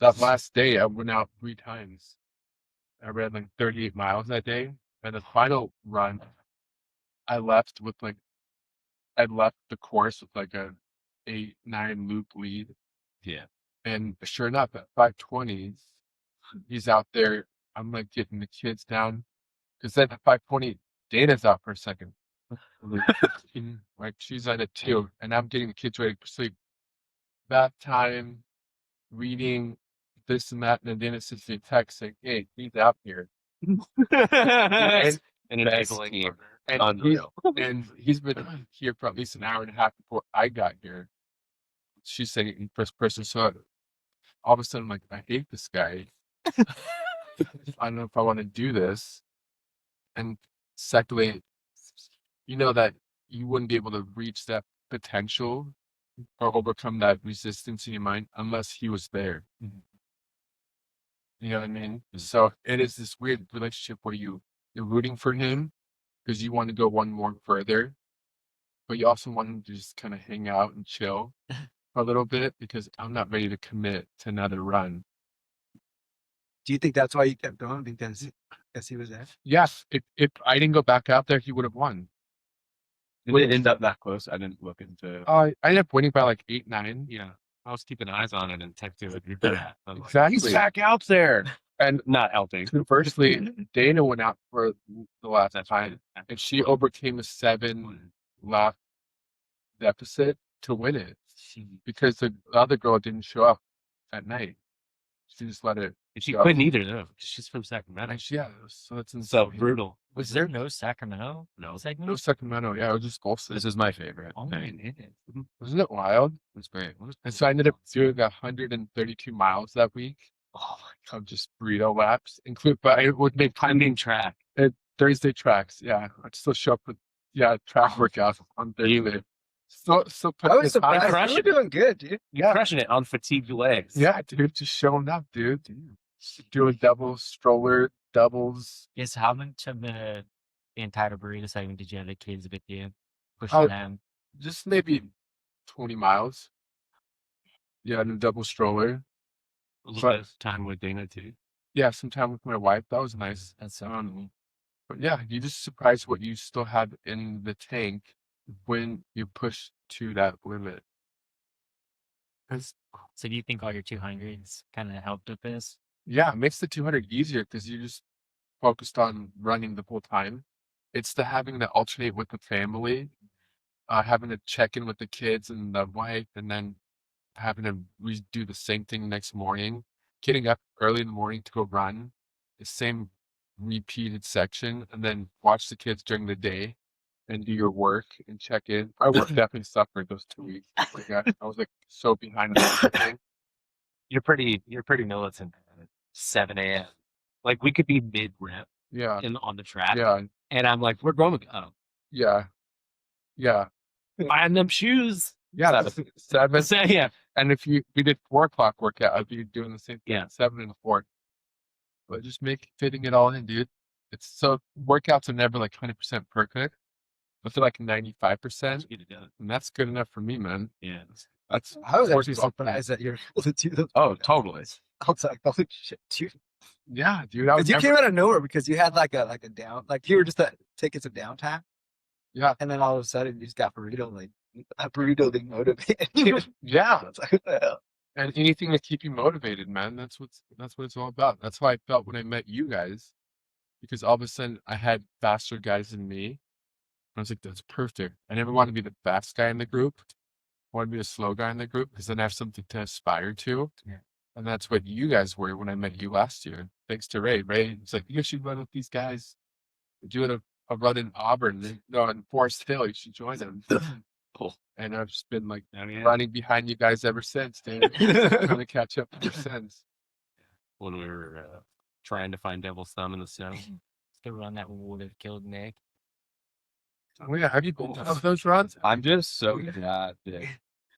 that last day I went out 3 times. I ran like 38 miles that day. And the final run, I left with like I left the course with like a 8-9 loop lead. Yeah. And sure enough, at 5:20, he's out there. I'm like getting the kids down. Because then at 5:20, Dana's out for a second. Like she's on it too. And I'm getting the kids ready for sleep. Bath time, reading this and that. And then Dana sends me a text saying, hey, he's out here. and, And enabling and, unreal. and he's been here for at least an hour and a half before I got here. She's saying it in first person. So all of a sudden, I'm like, I hate this guy. I don't know if I want to do this. And secondly, you know that you wouldn't be able to reach that potential or overcome that resistance in your mind unless he was there. Mm-hmm. You know what I mean? So it is this weird relationship where you're rooting for him because you want to go one more further, but you also want him to just kind of hang out and chill for a little bit because I'm not ready to commit to another run. Do you think that's why you kept going? Because he was there? Yes. If I didn't go back out there, he would have won. Did it end up that close? I didn't look into. I ended up winning by like 8-9. Yeah, I was keeping eyes on it and texting with you. Exactly. He's back out there, and not helping. Firstly, Dana went out for the last time, and she overcame a 7-lap deficit to win it because the other girl didn't show up at night. She just let it. And she couldn't either though. She's from Sacramento. Yeah, so that's so brutal. Was there no Sacramento? No segment? No Sacramento. Yeah, it was just Folsom. This is my favorite. Oh, man. Wasn't it wild? It was great. And so I ended up doing 132 miles that week. Oh my God, just burrito laps, but I would make climbing track. Thursday tracks. Yeah, I'd still show up with track workouts on Thursday. So I was surprised. You were doing good, dude. You're crushing it on fatigued legs. Yeah, dude, just showing up, dude. Doing doubles, stroller, doubles. Yes, how much of the entire burrito segment did you have the kids with you? Pushing them? Just maybe 20 miles. Yeah, in a double stroller. A little bit of time with Dana too. Yeah, some time with my wife. That was nice. That's so cool. But yeah, you just surprised what you still have in the tank when you push to that limit. So do you think all your 200s kind of helped with this? Yeah, it makes the 200 easier because you're just focused on running the whole time. It's the having to alternate with the family, having to check in with the kids and the wife, and then having to redo the same thing next morning, getting up early in the morning to go run the same repeated section, and then watch the kids during the day and do your work and check in. My work definitely suffered those 2 weeks. Like, I was like so behind on everything. You're pretty militant at 7 a.m. Like we could be mid rep. Yeah. On the track. Yeah. And I'm like, we're going to go. Yeah. Yeah. Buying them shoes. Yeah. 7. So, yeah. And if we did 4 o'clock workout, I'd be doing the same thing. Yeah. 7 and 4. But just fitting it all in, dude. It's so workouts are never like 100% perfect, but they're like 95%. And that's good enough for me, man. Yeah. I was actually surprised that you're able to do those. Oh, totally. I was like, holy shit, dude. Yeah, dude. You came out of nowhere because you had like a down, like you were just taking some downtime. Yeah. And then all of a sudden you just got burrito, like a burrito being motivated. Yeah. It's like, what the hell? And anything to keep you motivated, man. That's what it's all about. That's how I felt when I met you guys, because all of a sudden I had faster guys than me. I was like, that's perfect. I never want to be the fast guy in the group. I want to be the slow guy in the group because then I have something to aspire to. Yeah. And that's what you guys were when I met you last year. Thanks to Ray. Ray, like, you should run with these guys. We're doing a run in Auburn, in Forest Hill. You should join them. Cool. And I've just been like running behind you guys ever since, dude. Trying to catch up ever since. When we were trying to find Devil's Thumb in the snow. It's the run that would have killed Nick. Oh yeah, have you been to those runs? I'm just so glad that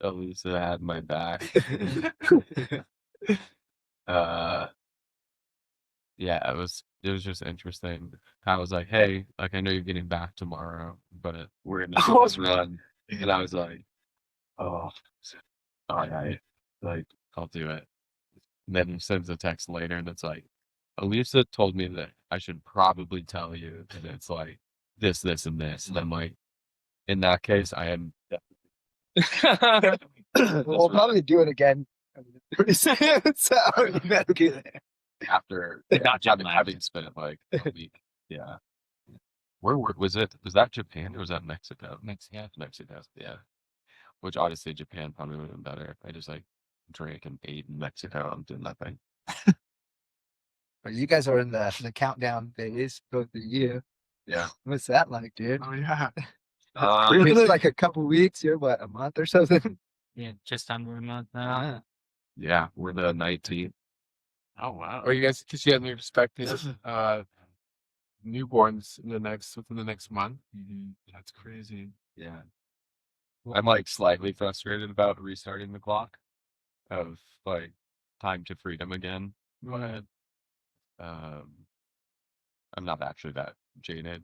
Elisa had my back. Yeah, it was just interesting. I was like, hey, like I know you're getting back tomorrow, but we're gonna do this run. And I was like, oh, all right, like I'll do it. And then he sends a text later and it's like, Elisa told me that I should probably tell you that it's like this, this, and this. And I'm like, in that case, I am We'll probably do it again pretty soon. So you better be there. after Not jet lagged. having spent like a week. Yeah. Where was it? Was that Japan or was that Mexico? Mexico. Mexico, yeah. Which honestly, Japan probably would have been better. I just like drank and ate in Mexico and did nothing. But you guys are in the countdown phase, both of you. Yeah. What's that like, dude? Oh yeah. It's like a couple weeks. You're what, a month or something? Yeah, just under a month now. Yeah, we're the 19th. Oh wow. Or you guys, because you haven't expected newborns within the next month. That's crazy. Yeah. I'm like slightly frustrated about restarting the clock of like time to freedom again. But I'm not actually that jaded.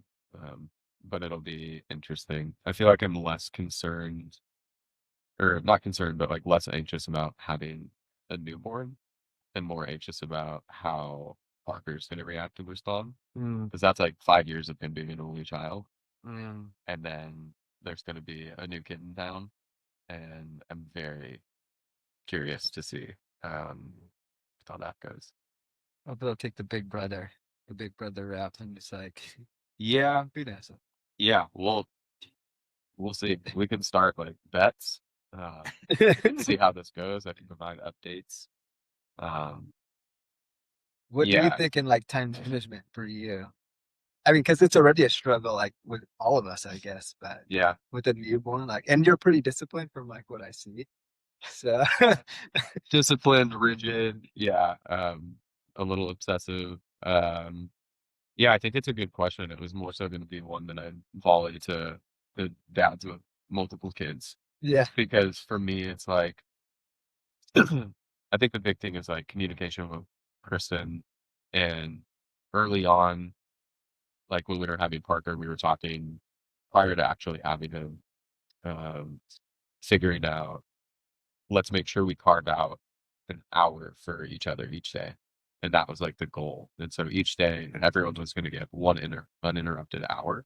But it'll be interesting. I feel like I'm less concerned, or not concerned, but like less anxious about having a newborn and more anxious about how Parker's going to react and respond. Because that's like 5 years of him being an only child. And then there's going to be a new kid in town. And I'm very curious to see how that goes. I'll they'll take the big brother route and just like, Yeah. be nice. Yeah. We'll see. We can start like bets. See how this goes. I can provide updates. What do you Yeah. think in like time management for you? I mean, because it's already a struggle, like with all of us, I guess. But Yeah. with a newborn, like, and you're pretty disciplined from like what I see. So Disciplined, rigid. Yeah. A little obsessive. Yeah, I think it's a good question. It was more so going to be one that I'd volley to the dads with multiple kids. yeah, Because for me, it's like, I think the big thing is like communication with Kristen. And early on, like when we were having Parker, we were talking prior to actually having him, figuring out, let's make sure we carve out an hour for each other each day. And that was like the goal. And so each day, everyone was going to get one uninterrupted hour.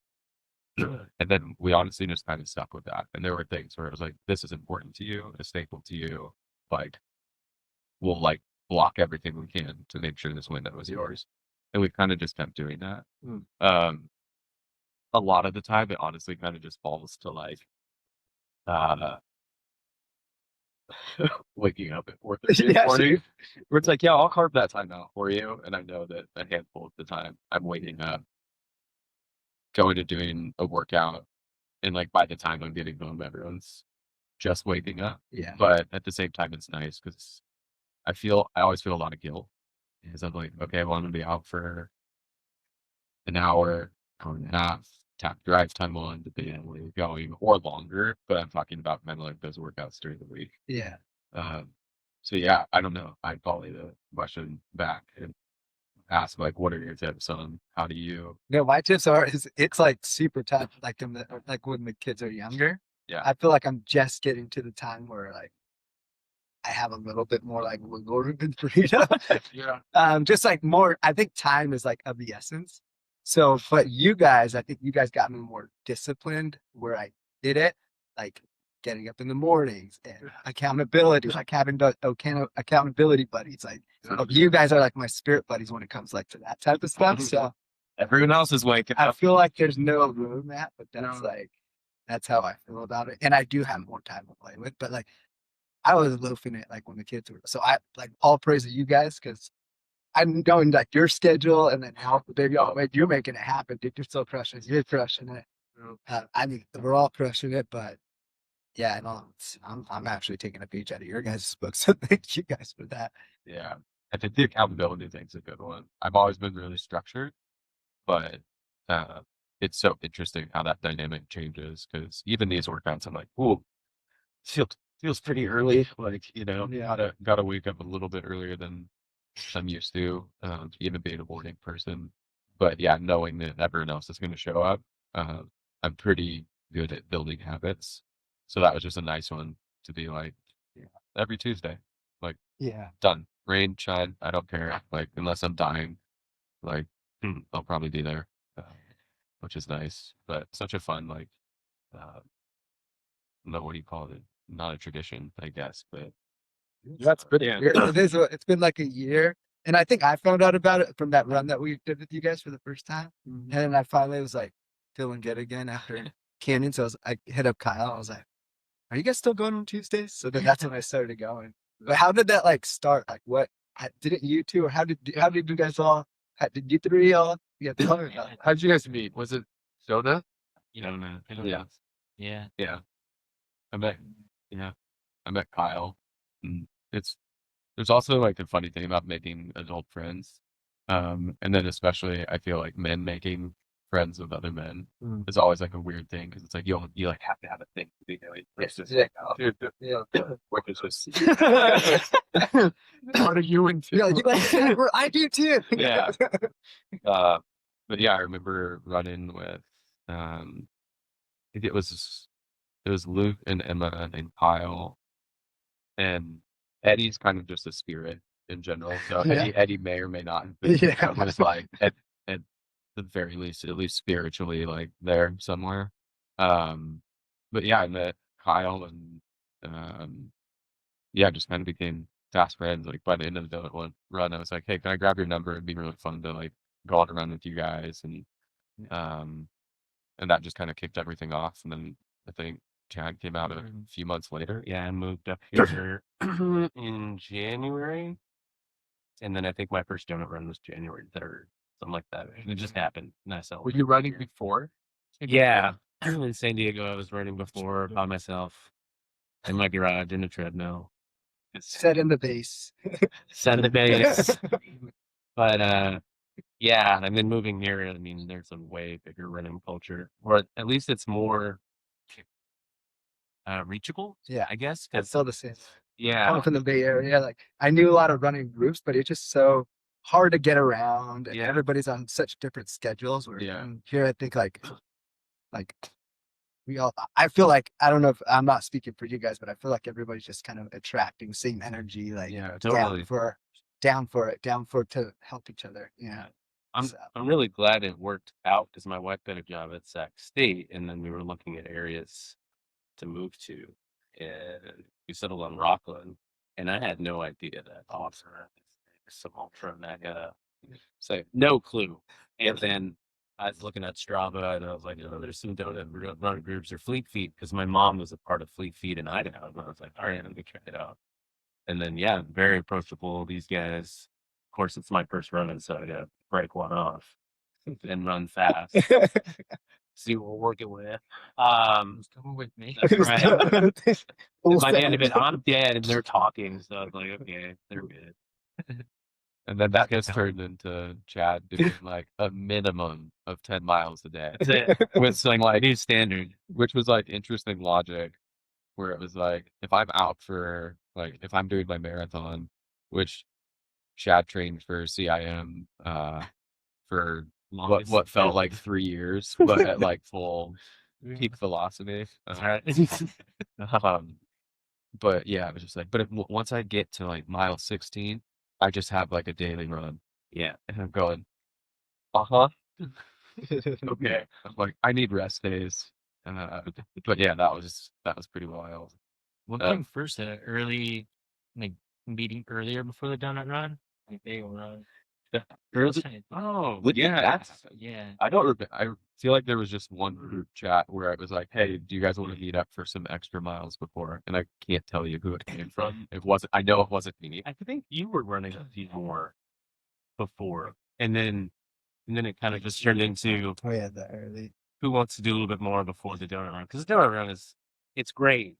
And then we honestly just kind of stuck with that. And there were things where it was like, this is important to you, it's staple to you. Like, we'll like block everything we can to make sure this window is yours. And we kind of just kept doing that. A lot of the time, it honestly kind of just falls to like, waking up at 4:30 in the Yeah, morning, where it's like, yeah, I'll carve that time out for you. And I know that a handful of the time I'm waking up, going to doing a workout, and like by the time I'm getting home, everyone's just waking up. yeah, But at the same time, it's nice because I always feel a lot of guilt because I'm like, okay, well, I'm gonna be out for an hour and a half, tap drive time on, depending on where you're going, or longer. But I'm talking about kind of like those workouts during the week. yeah. So yeah, I don't know. I'd volley the question back and ask like, what are your tips on how do you? No, my tips are it's like super tough. Like like when the kids are younger. Yeah. I feel like I'm just getting to the time where like I have a little bit more like wiggle room and freedom. Yeah. Just like more. I think time is like of the essence. So, but you guys, I think you guys got me more disciplined where I did it, like getting up in the mornings and accountability, like having the accountability buddies. Like you guys are like my spirit buddies when it comes like to that type of stuff. So Everyone else is waking I up. feel like there's no room that, but that's No. like that's how I feel about it. And I do have more time to play with, but like I was loafing it like when the kids were. So I like all praise to you guys because I'm going like your schedule and then help the baby. Oh, wait, you're making it happen, dude. You're still crushing it. You're crushing it. I mean, we're all crushing it, but yeah, no, I'm actually taking a page out of your guys' book. So thank you guys for that. Yeah. I think the accountability thing's a good one. I've always been really structured, but it's so interesting how that dynamic changes because even these workouts, I'm like, ooh, feels pretty early. Like, gotta wake up a little bit earlier than I'm used to, even being a morning person. But yeah, knowing that everyone else is going to show up, I'm pretty good at building habits. So that was just a nice one to be like, every Tuesday, like Yeah. done. rain, shine, I don't care. Like unless I'm dying, like I'll probably be there, which is nice. But such a fun like, no, what do you call it? Not a tradition, I guess, but That's pretty Yeah. weird. It's been like a year, and I think I found out about it from that run that we did with you guys for the first time. And then I finally was like feeling good again after Canyon. So I hit up Kyle. I was like, "Are you guys still going on Tuesdays?" So then that's when I started going. But how did that like start? Like, what didn't you two, or how did you guys all? Did you three all get together? How did you guys meet? Was it Jonah? You don't know. yeah, Yeah. yeah. I met, yeah, I met Kyle. And there's also like the funny thing about making adult friends, and then especially I feel like men making friends with other men is always like a weird thing because it's like you like have to have a thing to be doing. It's just like, oh, Dude, Yeah. which is just what are you into? You're like, I do too. Yeah. But yeah, I remember running with I think it was Luke and Emma and Kyle, and Eddie's kind of just a spirit in general. So Yeah. Eddie may or may not have been Yeah. was like at the very least, at least spiritually, like there somewhere. But yeah, I met Kyle and yeah, just kind of became fast friends. Like by the end of the run, I was like, hey, can I grab your number? It'd be really fun to like go on a run with you guys, and that just kind of kicked everything off. And then I think Chad came out a few months later. Yeah, I moved up here in January. And then I think my first donut run was January 3rd, something like that. It just happened. And I Were you running before? Yeah. In San Diego, I was running before by myself in my garage in a treadmill. Set in the base. Send the base. But yeah, and then moving here, I mean, there's a way bigger running culture, or at least it's more reachable. Yeah. I guess. I feel the same. Yeah, Up in the Bay Area, like I knew a lot of running groups, but it's just so hard to get around. And Yeah. everybody's on such different schedules. Where Yeah. here, I think like we all. I feel like I don't know if I'm not speaking for you guys, but I feel like everybody's just kind of attracting same energy. Like yeah, down totally. for to help each other. Yeah. I'm really glad it worked out because my wife got a job at Sac State, and then we were looking at areas to move to, and we settled on Rockland, and I had no idea that Austin is some ultra mega, so no clue. And then I was looking at Strava, and I was like, oh, there's some donut run groups or Fleet Feet because my mom was a part of Fleet Feet in Idaho, and I was like, all right, let me check it out. And then yeah, very approachable. These guys, of course, it's my first run, and so I got to break one off and run fast. See what we're working with. Come with me. That's right. By the end of it, I'm dead, and they're talking. So I was like, okay, they're good. And then that gets turned into Chad doing like a minimum of 10 miles a day. That's it. With some like, New standard. which was like interesting logic where it was like, if I'm out for like, if I'm doing my marathon, which Chad trained for CIM, for Longest. what felt like 3 years, but at like full peak velocity. That's right. But yeah, I was just like, but once I get to like mile 16, I just have like a daily run. Yeah. And I'm going, okay. I'm like, I need rest days. But yeah, that was pretty wild. What came first? Early, like meeting earlier before the donut run, like they will run. Oh, When did yeah. that happen? Yeah. I don't remember. I feel like there was just one group chat where it was like, "Hey, do you guys want to meet up for some extra miles before?" And I can't tell you who it came from. It wasn't. I know it wasn't me. I think you were running a few more before, and then it kind of just turned into Oh yeah, the early. who wants to do a little bit more before the donut run, because the donut run it's great,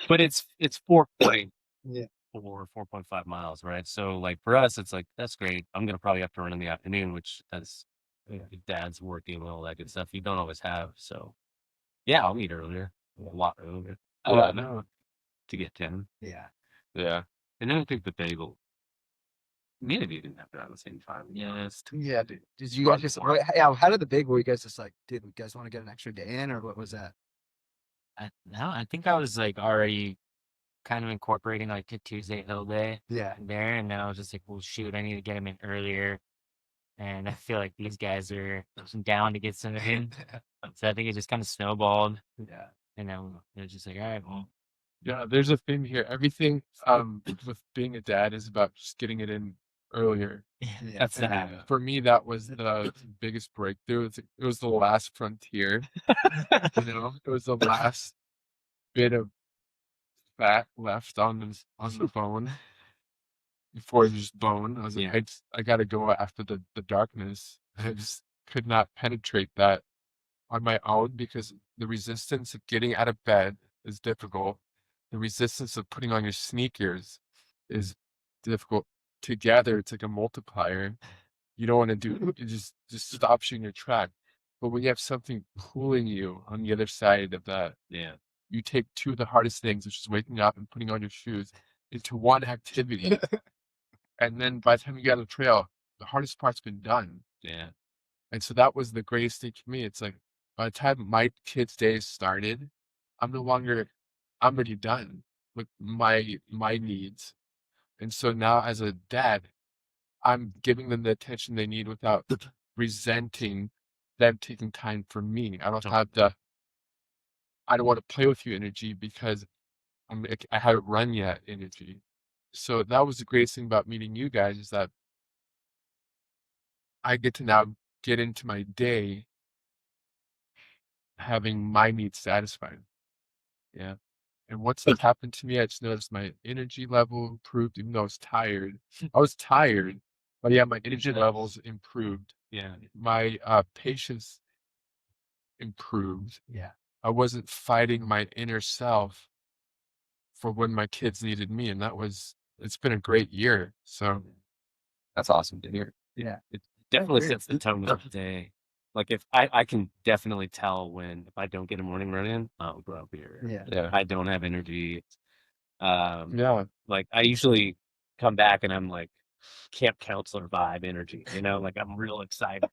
but it's 4.4 Yeah. 4.5 miles, right? So like for us, it's like that's great. I'm gonna probably have to run in the afternoon, which that's dad's working and all that good stuff. You don't always have, so yeah, I'll meet earlier, a lot earlier. No. To get 10, Yeah. Yeah. and then I think the bagel. Maybe didn't have to at the same time. Yeah. Yeah. Did you guys just? Yeah. How did the big? Were you guys just like, dude, you guys want to get an extra day in, or what was that? No, I think I was like already kind of incorporating like a Tuesday hill day Yeah. there, and then I was just like, well, shoot, I need to get him in earlier, and I feel like these guys are down to get some in, so I think it just kind of snowballed, Yeah. and then it was just like, all right, well, Yeah, there's a theme here. Everything with being a dad is about just getting it in earlier. Yeah. That's And that. for me, that was the biggest breakthrough. It was the last frontier. You know, it was the last bit of fat left on the bone before it was just bone. I was like, Yeah. I got to go after the darkness. And I just could not penetrate that on my own because the resistance of getting out of bed is difficult. The resistance of putting on your sneakers is difficult. Together, it's like a multiplier. You don't want to do it just stops you in your track. But when you have something pulling you on the other side of that, Yeah. you take two of the hardest things, which is waking up and putting on your shoes, into one activity. And then by the time you get on the trail, the hardest part's been done. Yeah. And so that was the greatest thing for me. It's like by the time my kids' days started, I'm already done with my needs. And so now as a dad, I'm giving them the attention they need without resenting them taking time for me. I don't have the I don't want to play with you energy because I haven't run yet energy. So that was the greatest thing about meeting you guys is that I get to now get into my day having my needs satisfied. Yeah. And once that happened to me, I just noticed my energy level improved, even though I was tired. I was tired, but yeah, my energy levels improved. Yeah. My patience improved. Yeah. I wasn't fighting my inner self for when my kids needed me, and it's been a great year. So That's awesome to hear. Yeah. It definitely agree. sets the tone of the day. Like if I can definitely tell when if I don't get a morning run in, I'll go up here. Yeah. Yeah. I don't have energy. yeah, Like I usually come back and I'm like camp counselor vibe energy, like I'm real excited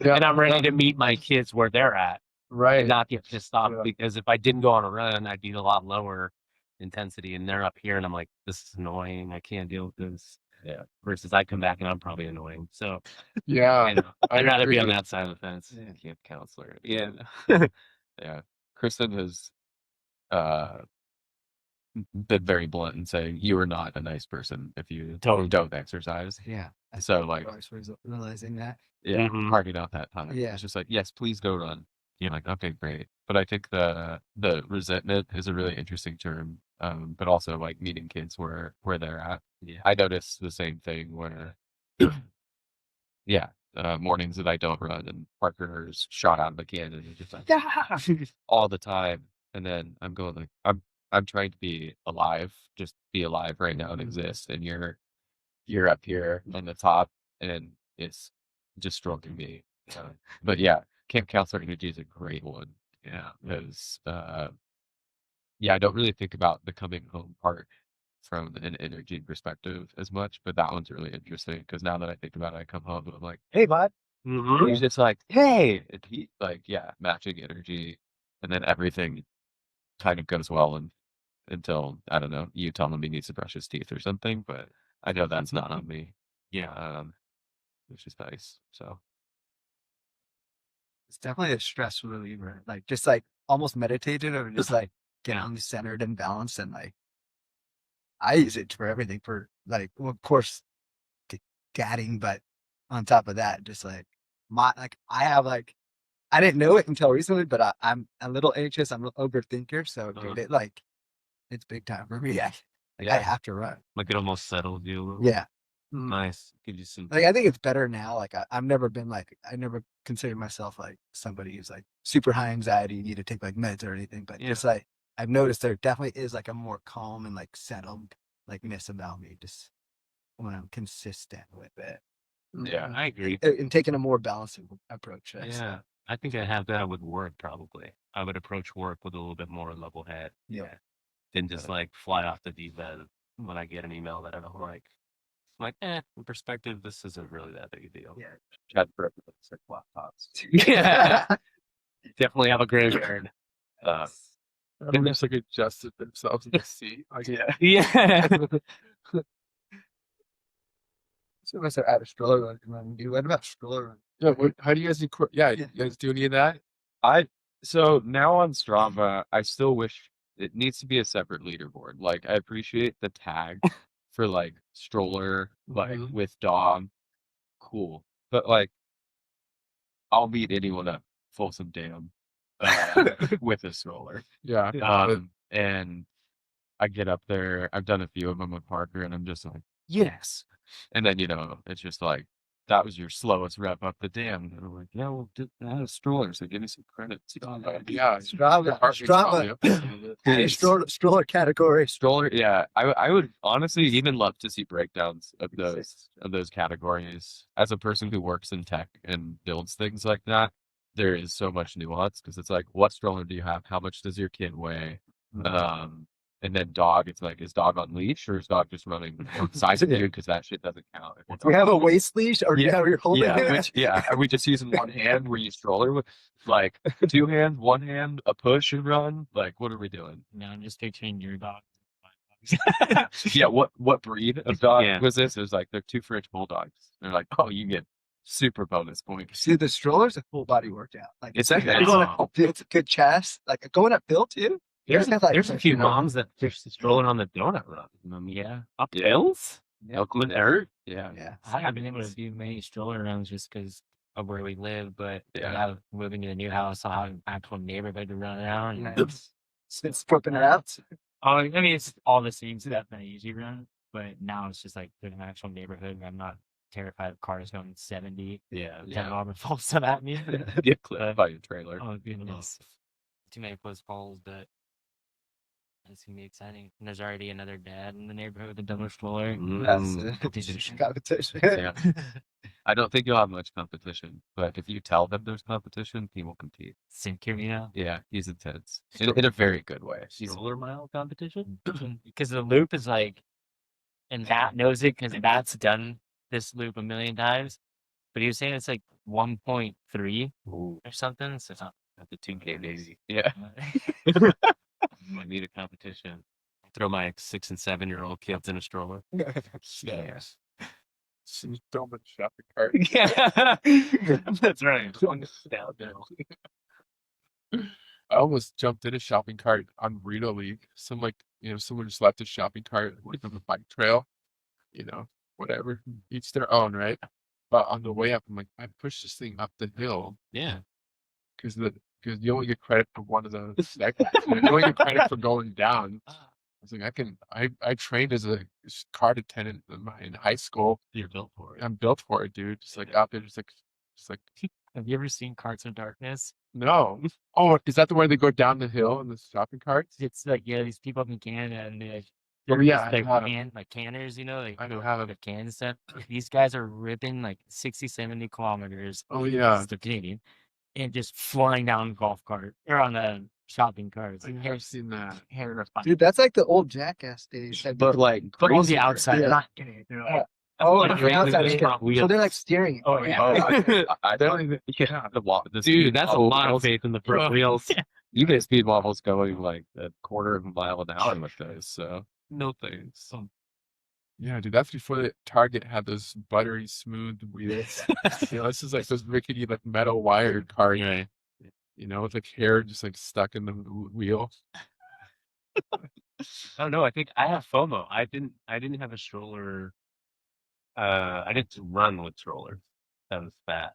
yeah, and I'm ready to meet my kids where they're at and right. not get pissed off Yeah. because if I didn't go on a run, I'd be a lot lower intensity and they're up here and I'm like, this is annoying. I can't deal with this. Yeah. Versus I come back and I'm probably annoying. So Yeah, I'd rather be on agree. that side of the fence. Yeah. Camp counselor. Yeah. Yeah. Kristen has uh been very blunt in saying you are not a nice person if you Totally. don't exercise. Yeah. So like I was realizing that. yeah, Mhm. carving out that time. Yeah. It's just like, yes, please go run. You're like, okay, great. But I think the resentment is a really interesting term. But also like meeting kids where they're at. Yeah. I notice the same thing where yeah, mornings that I don't run and Parker's shot out of the cannon and just like all the time. And then I'm going like I'm trying to be alive, just be alive right now and exist. And you're up here on the top and it's destroying me. But yeah, camp counselor energy is a great one. Yeah. Because yeah, I don't really think about the coming home part from an energy perspective as much, but that one's really interesting because now that I think about it, I come home and I'm like, hey, bud. Mhm. He's just like, hey, and he like, yeah, matching energy, and then everything kind of goes well and until I don't know, you tell him he needs to brush his teeth or something, but I know that's not on me. Yeah. Which is nice. So It's definitely a stress reliever. Like just like almost meditative or just like Yeah. getting centered and balanced and like I use it for everything for like well, of course dadding, but on top of that, just like I have like I didn't know it until recently, but I'm a little anxious. I'm an overthinker, so dude, it's big time for me. I Yeah. have to run. Like it almost settled you a little. Yeah. Nice. Gives you some. Like I think it's better now. Like I've never been like I never considered myself like somebody who's like super high anxiety, need to take like meds or anything. But Yeah. just like I've noticed there definitely is like a more calm and like settled like ness about me just when I'm consistent with it. yeah, I agree. And taking a more balanced approach. Yeah. I think I have that with work probably. I would approach work with a little bit more level head. Yeah. Than just like fly off the deep end when I get an email that I don't like. I'm like, in perspective, this isn't really that big a deal. Yeah. chat for like laptops. Yeah. Definitely have a graveyard. Everyone just like adjusted themselves in the seat. Like, Yeah. So I start out of stroller running, dude. What about stroller running? yeah. How do you guys yeah, you guys do any of that? So now on Strava, I still wish it needs to be a separate leaderboard. Like I appreciate the tag for like stroller, like Mhm. with dog, cool. But like I'll beat anyone up Folsom Dam with a stroller. Yeah. And I get up there. I've done a few of them with Parker, and I'm just like, yes. And then it's just like that was your slowest rep up the dam. And I'm like, yeah, well, I had a stroller, so give me some credit. Yeah. Strava, Parker's probably Strava, up there a little bit. hey, stroller category. Stroller, yeah. I would honestly even love to see breakdowns of those categories. As a person who works in tech and builds things like that, there is so much nuance because it's like, what stroller do you have? How much does your kid weigh? And then dog, it's like, is dog on leash or is dog just running from side to dude? Because that shit doesn't count. If Do we have a waist leash or Yeah, you're holding it? are we just using one hand where you stroller with like two hands, one hand, a push and run? Like, what are we doing? No, I'm just picturing your dog. Yeah, what breed of dog Yeah. was this? It was like they're 2 French bulldogs. They're like, oh, you get super bonus points. See, the stroller's a full body workout. Like It's actually- it's a good chest. Like going uphill too. There's Got, like, a few you know, moms that push the strolling on the donut run. Yeah. Up hills? Yeah. Oakland Earth? Yeah. Yeah. I haven't been able to do many stroller runs just because of where we live, but Yeah. now moving to a new house, I'll have an actual neighborhood to run around. And Nice. It's flipping it out. I mean, it's all the same stuff that I usually run, but now it's just like there's an actual neighborhood. And I'm not terrified of cars going 70, Yeah. 10 Auburn Folsom at me. Get clipped by your trailer. Oh, goodness. Too many close calls, but it's going to be exciting. And there's already another dad in the neighborhood with a double stroller. That's Competition. competition. Yeah. I don't think you'll have much competition, but if you tell them there's competition, he will compete. Sinker, you know? Yeah, he's intense in a very good way. Stroller mile competition? Because the loop is like, and Matt knows it because Matt's done this loop a million times. But he was saying it's like 1.3 Ooh, or something. So it's not at the 2K daisy. Yeah. I need a competition. Throw my 6 and 7-year-old kids in a stroller. yes. She's throwing the shopping cart. Yeah, that's right. Downhill. I almost jumped in a shopping cart on Reno League. Someone just left a shopping cart like on the bike trail. Whatever. Each their own, right? But on the way up, I'm like, I pushed this thing up the hill Yeah. because you only get credit for one of the seconds. You only get credit for going down. I was like, I trained as a cart attendant in high school. You're built for it. I'm built for it, dude. Just like out there, just like Have you ever seen Carts of Darkness? no. Oh, is that the way they go down the hill in the shopping carts? It's like, yeah, these people up in Canada and they're Oh, yeah, like, I have. like canners, like I know how the can and stuff. These guys are ripping like 60, 70 kilometers. Oh yeah. They're Canadian. And just flying down golf cart or on a shopping cart. I have seen that. Terrifying. Dude, that's like the old Jackass days. But like, But on the crazy- outside, Yeah. they're not getting it. Oh, like on the outside, really so wheels. they're like steering. Oh, yeah. I don't even. Yeah, the Dude, speed that's a wobble lot of wheels. faith in the front wheels. You get speed wobbles going like a quarter of a mile an hour with those. So no thanks. Yeah, dude, that's before the Target had those buttery smooth wheels. This is like those rickety like metal wired carts. Right. With like hair just like stuck in the wheel. I don't know. I think I have FOMO. I didn't have a stroller. I didn't run with strollers. That was fat.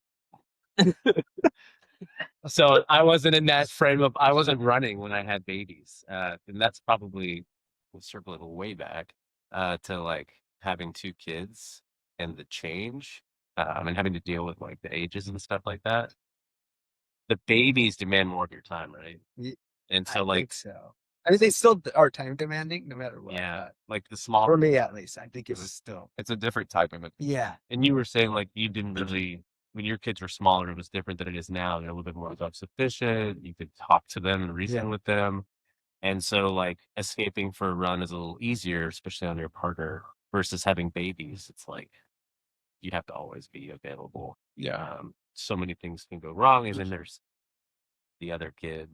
So I wasn't in that frame of. I wasn't running when I had babies, and that's probably we'll circle it way back to like having 2 kids and the change, and having to deal with like the ages and stuff like that. The babies demand more of your time, right? Ye- And I so like think so. I mean, they still are time demanding, no matter what. yeah, but like the small. For me, at least, I think it's still. it's a different type of it. Yeah. And you were saying like you didn't really when your kids were smaller, it was different than it is now. They're a little bit more self-sufficient. You could talk to them and reason with them. And so like escaping for a run is a little easier, especially on your partner versus having babies. It's like you have to always be available. Yeah. So many things can go wrong. And then there's the other kid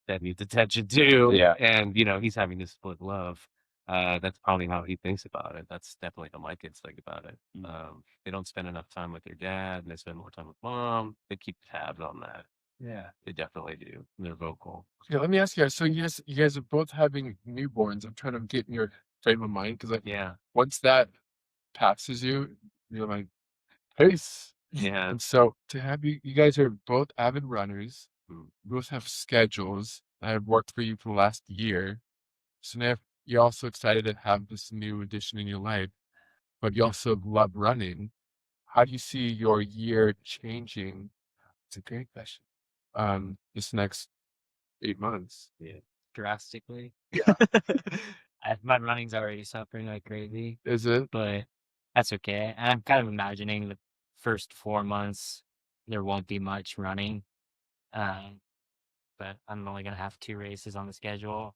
that needs attention too. Yeah. And he's having to split love. That's probably how he thinks about it. That's definitely how my kids think about it. They don't spend enough time with their dad, and they spend more time with mom. They keep tabs on that. Yeah. They definitely do. They're vocal. Okay, let me ask you guys. So you guys are both having newborns. I'm trying to get in your frame of mind because Yeah. once that passes you, you're like, peace. Yeah. And so to have you guys are both avid runners. Mm. Both have schedules that have worked for you for the last year. So now you're also excited to have this new addition in your life, but you also love running. How do you see your year changing? It's a great question. This next 8 months. drastically. Yeah. My running's already suffering like crazy, Is it? but that's okay. And I'm kind of imagining the first 4 months there won't be much running. But I'm only gonna have 2 races on the schedule,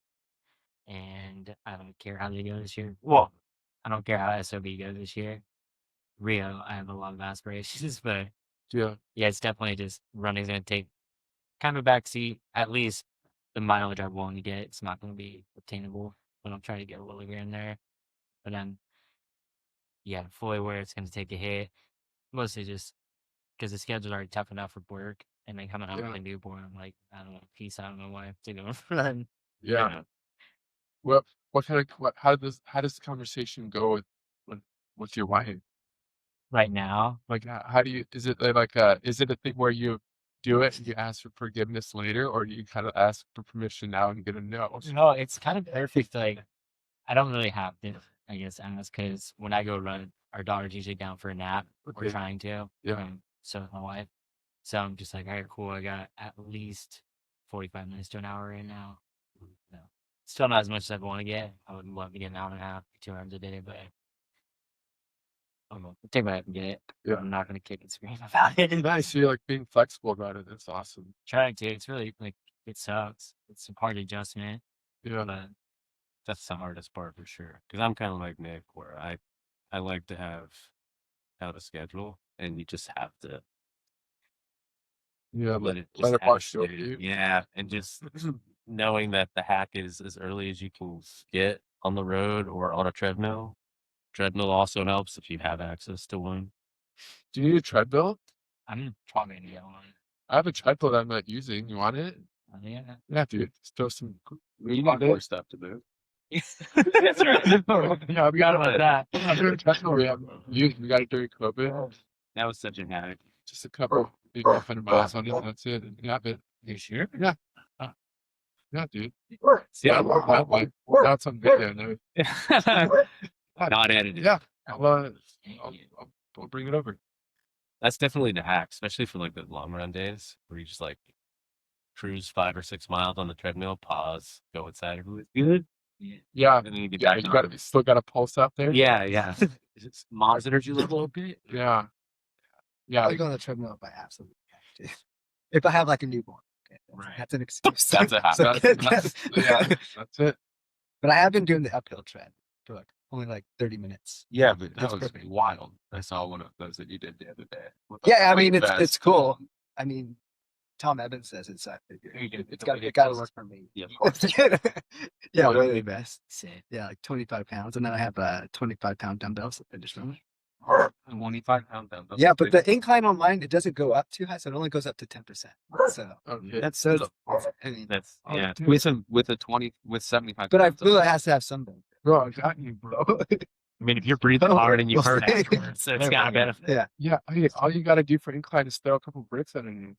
and I don't care how they go this year. Well, I don't care how SOB goes this year. Rio, I have a lot of aspirations, but Yeah. yeah, it's definitely just running's gonna take kind of a backseat. At least the mileage I want to get, it's not gonna be obtainable, but I'm trying to get a little here and there. But I'm fully aware it's gonna take a hit. Mostly just because the schedule's already tough enough for work, and then coming out Yeah. with a newborn, I'm like, I don't know, peace. I don't know why I have to go run Yeah. Well, how does the conversation go with your wife? right now. Like, how do you? Is it is it a thing where you do it and you ask for forgiveness later, or do you kind of ask for permission now and get a no? No, it's kind of perfect. Like, I don't really have to, I guess, ask because when I go run, our daughter's usually down for a nap. We're Okay. trying to. Yeah. So is my wife. So I'm just like, all right, cool. I got at least 45 minutes to an hour right now. No. Still not as much as I want to get. I would love to get an hour and a half, 2 hours a day, but I'm gonna take my and get it. Yeah. I'm not gonna kick and scream about it. Nice. So you're like being flexible about it. That's awesome. Trying to. It's really like it sucks. It's a hard adjustment. Yeah. But that's the hardest part for sure. Because I'm kind of like Nick, where I like to have a schedule, and you just have to Yeah. let it let it have wash over its you. Yeah, and just knowing that the hack is as early as you can get on the road or on a treadmill. Treadmill also helps if you have access to one. Do you need a treadmill? I'm probably gonna get one. I have a treadmill that I'm not using. You want it? Yeah. Yeah, dude. Just throw some. You need more it? stuff to move. That's right. Yeah, we Forgot about that. we have used. We got it during COVID. That was such a hack. Just a couple, maybe 100 miles on it. That's it. You have it. You sure? Yeah. Yeah, dude. Yeah. Now it's on video. No. Not edited. Yeah. I'll bring it over. That's definitely the hack, especially for like the long run days where you just like cruise 5 or 6 miles on the treadmill, pause, go inside. Who is good? Yeah. And then you get Yeah. back You on. got still got a pulse out there. Yeah. Is it Mom's energy level okay? Yeah. Yeah. I go on the treadmill if I absolutely have to. If I have like a newborn, okay, Right. that's an excuse. That's a hack. So- That's it. But I have been doing the uphill tread for like only like 30 minutes. Yeah, but that That's was perfect. wild. I saw one of those that you did the other day. with the Yeah, I mean weight it's vest. cool. I mean, Tom Evans says it's I figure it's got to work for me. Yeah. Yeah, What are really they? best. Yeah, like 25 pounds, and then I have 25-pound dumbbells that I just run. 25-pound dumbbell. Yeah, but the incline on mine it doesn't go up too high, so it only goes up to 10%. So Okay. that's so. I mean, That's Oh, yeah. dude. with 75. but I pounds of feel it has to have some benefit. Bro, I got you, bro. I mean, if you're breathing hard and you Well, hurt thanks. afterwards, so it's got a benefit. Yeah, Yeah. Hey, all you got to do for incline is throw a couple bricks underneath.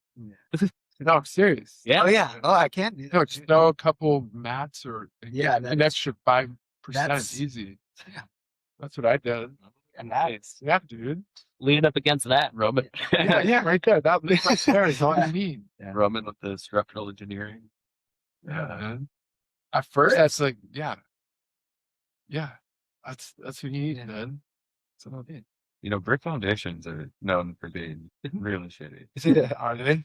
No, I'm serious. Yeah. Oh yeah. Oh, I can't do No, that. just throw a couple mats or Yeah, an extra 5% that's- easy. Yeah. That's what I did. And nice. Yeah, dude. Lean up against that, Roman. Yeah, right there. That right there is all you need. Roman with the structural engineering. Yeah, man. At first, that's like, yeah. That's what you need, Yeah. man. That's what I did. You know, brick foundations are known for being really shitty. Yeah. Are they?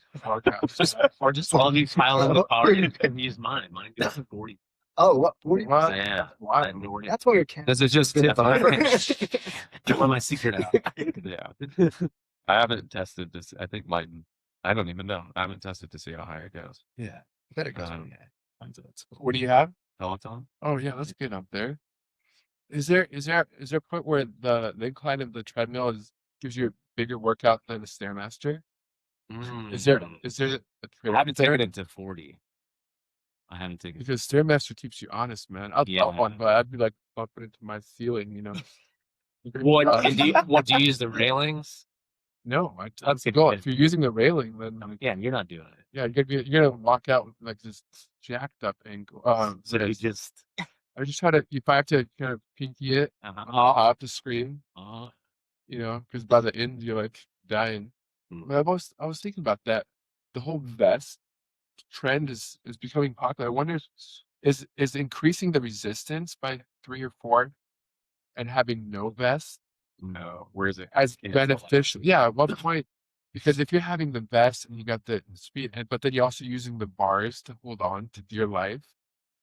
Or just while you pile in the car, you can use mine. Mine goes to 40. Oh, what? 40? What? Yeah. Why? That's why you're can't. This is just Good Don't let my secret out. yeah. I haven't tested this. I think mine. I don't even know. I haven't tested to see how high it goes. Yeah. Better go. Um, What do you have? Peloton. Oh yeah, that's good up there. Is there a point where the incline of the treadmill gives you a bigger workout than the Stairmaster? Is there Mm. is there a I trade-off haven't there? taken it to 40. I haven't taken it. Because Stairmaster keeps you honest, man. I'd love Yeah. one, but I'd be like bumping into my ceiling, you know. What do you use the railings? No, that's the Okay, goal. good. If you're using the railing, then Yeah, you're not doing it. yeah, you're gonna walk out with like this jacked up ankle. So you wrist. just I just try to if I have to kind of pinky it on the top to scream, you know, because by the end you're like dying. Mm. But I was thinking about that. The whole vest trend is becoming popular. I wonder is increasing the resistance by 3 or 4 and having no vest No, where is it? as Cancel out. beneficial. Yeah, at what point? Because if you're having the vest and you got the speed, but then you're also using the bars to hold on to your life,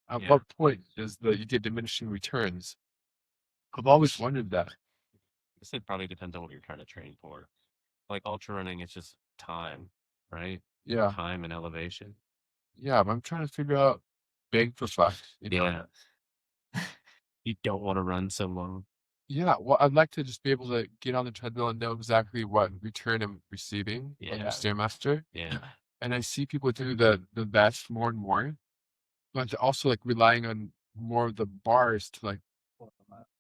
at Yeah. what point does you get diminishing returns? I've always wondered that. I guess it probably depends on what you're trying to train for. Like ultra running, it's just time, right? Yeah, Time and elevation. yeah. But I'm trying to figure out bang for buck. You know? Yeah. You don't want to run so long. Yeah. Well, I'd like to just be able to get on the treadmill and know exactly what return I'm receiving on Yeah. the Stairmaster. Yeah. And I see people do the vest more and more, but they're also like relying on more of the bars to like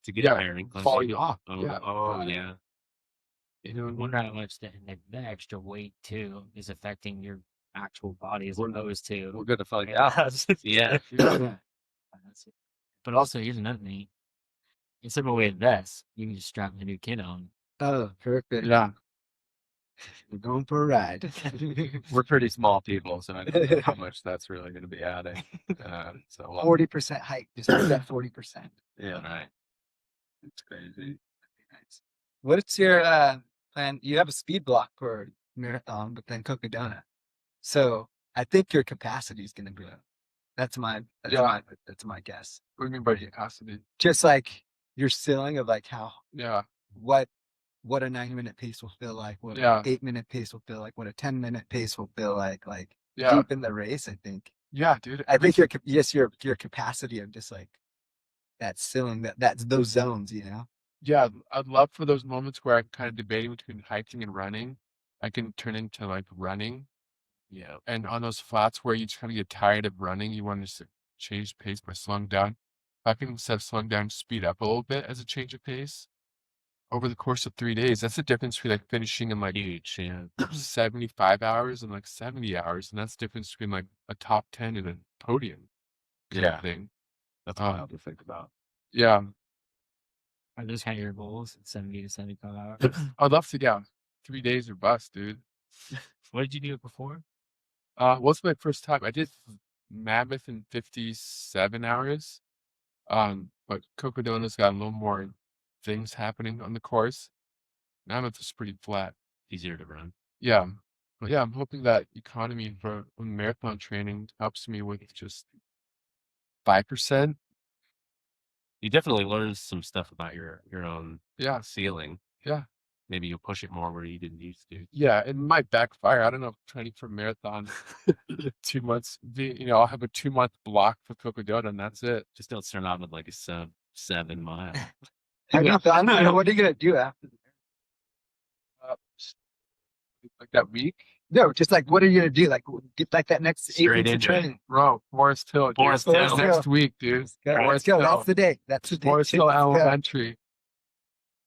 To get Yeah, higher incline. falling off. Oh, Yeah. oh yeah. You know, I wonder how much the extra weight too is affecting your actual body as opposed to. We're gonna find out. Yeah. Yeah. But also, here's another thing. Instead of a weighted vest, you can just strap the new kid on. Oh, perfect. Yeah. We're going for a ride. We're pretty small people, so I don't know how much that's really going to be adding. So 40% height. Just put that 40%. yeah, All right. it's crazy. What's your plan? You have a speed block for marathon, but then Cocodona. So I think your capacity is going to be. That's my guess. What do you mean by capacity? Just like your ceiling of like how Yeah. what a 9-minute pace will feel like, what Yeah. an 8-minute pace will feel like, what a 10-minute pace will feel like Yeah. deep in the race. I think. Yeah, dude. I think your capacity of just like that ceiling, that's those zones, you know. Yeah, I'd love for those moments where I'm kind of debating between hiking and running. I can turn into like running. Yeah. And on those flats where you just kind of get tired of running, you want to just change pace by slowing down. I can instead of slowing down, speed up a little bit as a change of pace over the course of 3 days. That's the difference between like finishing in like Huge. Yeah. 75 hours and like 70 hours. And that's the difference between like a top 10 and a podium kind of Yeah, thing. that's Um, wild to think about. Yeah. Are those kind of your goals? 70 to 75 hours? I'd love to, yeah. 3 days or bust, dude. What did you do it before? What's my first time? I did Mammoth in 57 hours. But Cocodona's got a little more things happening on the course. Mammoth is pretty flat. Easier to run. Yeah. But yeah, I'm hoping that economy for marathon training helps me with just 5%. You definitely learn some stuff about your own Yeah. ceiling. Yeah. Maybe you'll push it more where you didn't used to. Yeah. It might backfire. I don't know if training for marathon 2 months, I'll have a 2-month block for Cocodona and that's it. Just don't start out with like a 7 mile. Have you done that? What are you gonna do after? Uh, like that week. No, just like what are you gonna do? Like get like that next 8 Straight weeks of into it. training. Bro, Forest Hill. dude. Forest That's Hill. next week, dude. Let's go. Forest Let's go. Hill. That's the day. That's the day. Forest Hill Let's go. Elementary.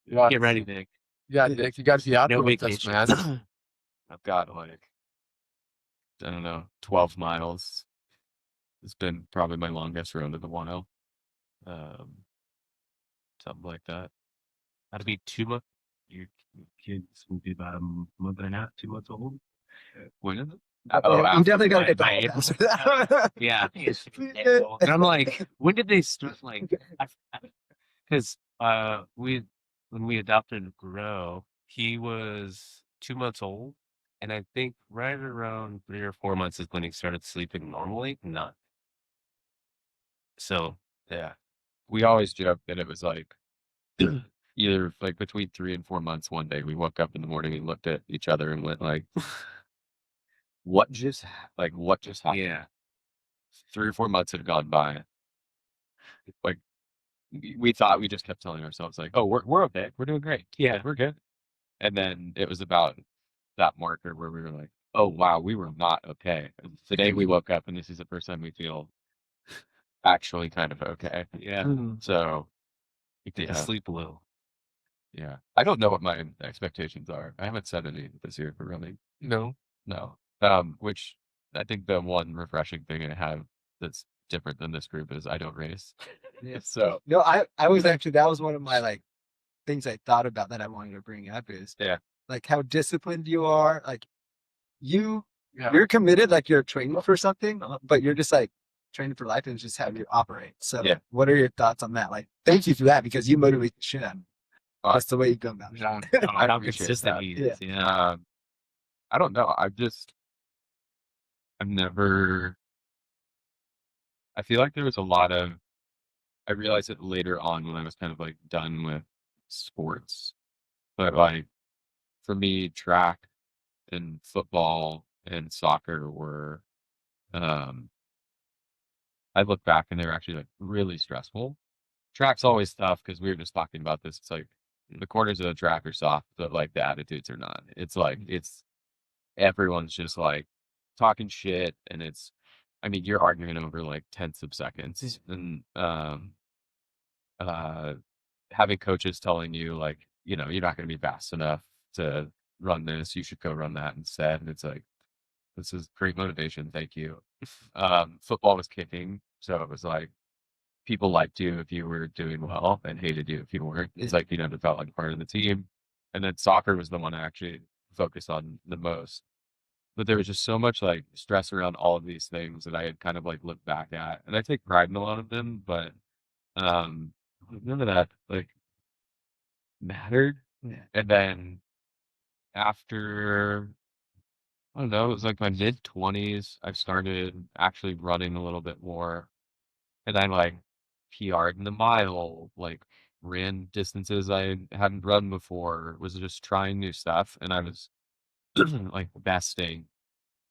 Yeah. Get ready, Nick. Yeah, Nick, you gotta be out No there with us, vacation. man. I've got like, I don't know, 12 miles. It's been probably my longest run of a while. Something like that. That'd be 2 months. Your kids will be about a month and a half, 2 months old. When is it? I'm definitely gonna get by the Yeah. And I'm like, when did they start? Like, because when we adopted Grow, he was 2 months old, and I think right around 3 or 4 months is when he started sleeping normally. Not so. Yeah. We always joked that it was like either like between 3 and 4 months. One day we woke up in the morning and looked at each other and went like, what just happened? Yeah. 3 or 4 months had gone by. Like we thought, we just kept telling ourselves like, "Oh, we're okay. We're doing great. Yeah. We're good." And then it was about that marker where we were like, "Oh wow, we were not okay." And today we woke up and this is the first time we feel actually kind of okay. Yeah. So You get to yeah, sleep a little. yeah. I don't know what my expectations are. I haven't set any this year for running. No. No. Which I think the one refreshing thing I have that's different than this group is I don't race. Yeah. So No, I was actually, that was one of my like things I thought about that I wanted to bring up is yeah, like how disciplined you are. Like you, Yeah. you're committed, like you're training for something, but you're just like training for life and it's just how you operate. So Yeah. what are your thoughts on that? Like, thank you for that because you motivate the shit out of me. That's the way you go about it. Yeah. I How appreciate consistent that. he Yeah. is. Yeah. I don't know. I've never. I feel like there was a lot of. I realized it later on when I was kind of like done with sports, but like for me, track and football and soccer were. Um, I look back and they're actually like really stressful. Track's always tough because we were just talking about this. It's like the corners of the track are soft, but like the attitudes are not. It's like everyone's just like talking shit, and I mean, you're arguing over like tenths of seconds, and uh, having coaches telling you like, you're not going to be fast enough to run this. You should go run that instead. And it's like, this is great motivation. Thank you. Football was kicking, so it was like people liked you if you were doing well and hated you if you weren't. It's like you never felt like part of the team. And then soccer was the one I actually focused on the most. But there was just so much like stress around all of these things that I had kind of like looked back at. And I take pride in a lot of them, but um none of that like mattered. Yeah. And then after I don't know, it was like my mid-20s, I started actually running a little bit more. And I like PR'd in the mile, like ran distances I hadn't run before, was just trying new stuff. And I was like besting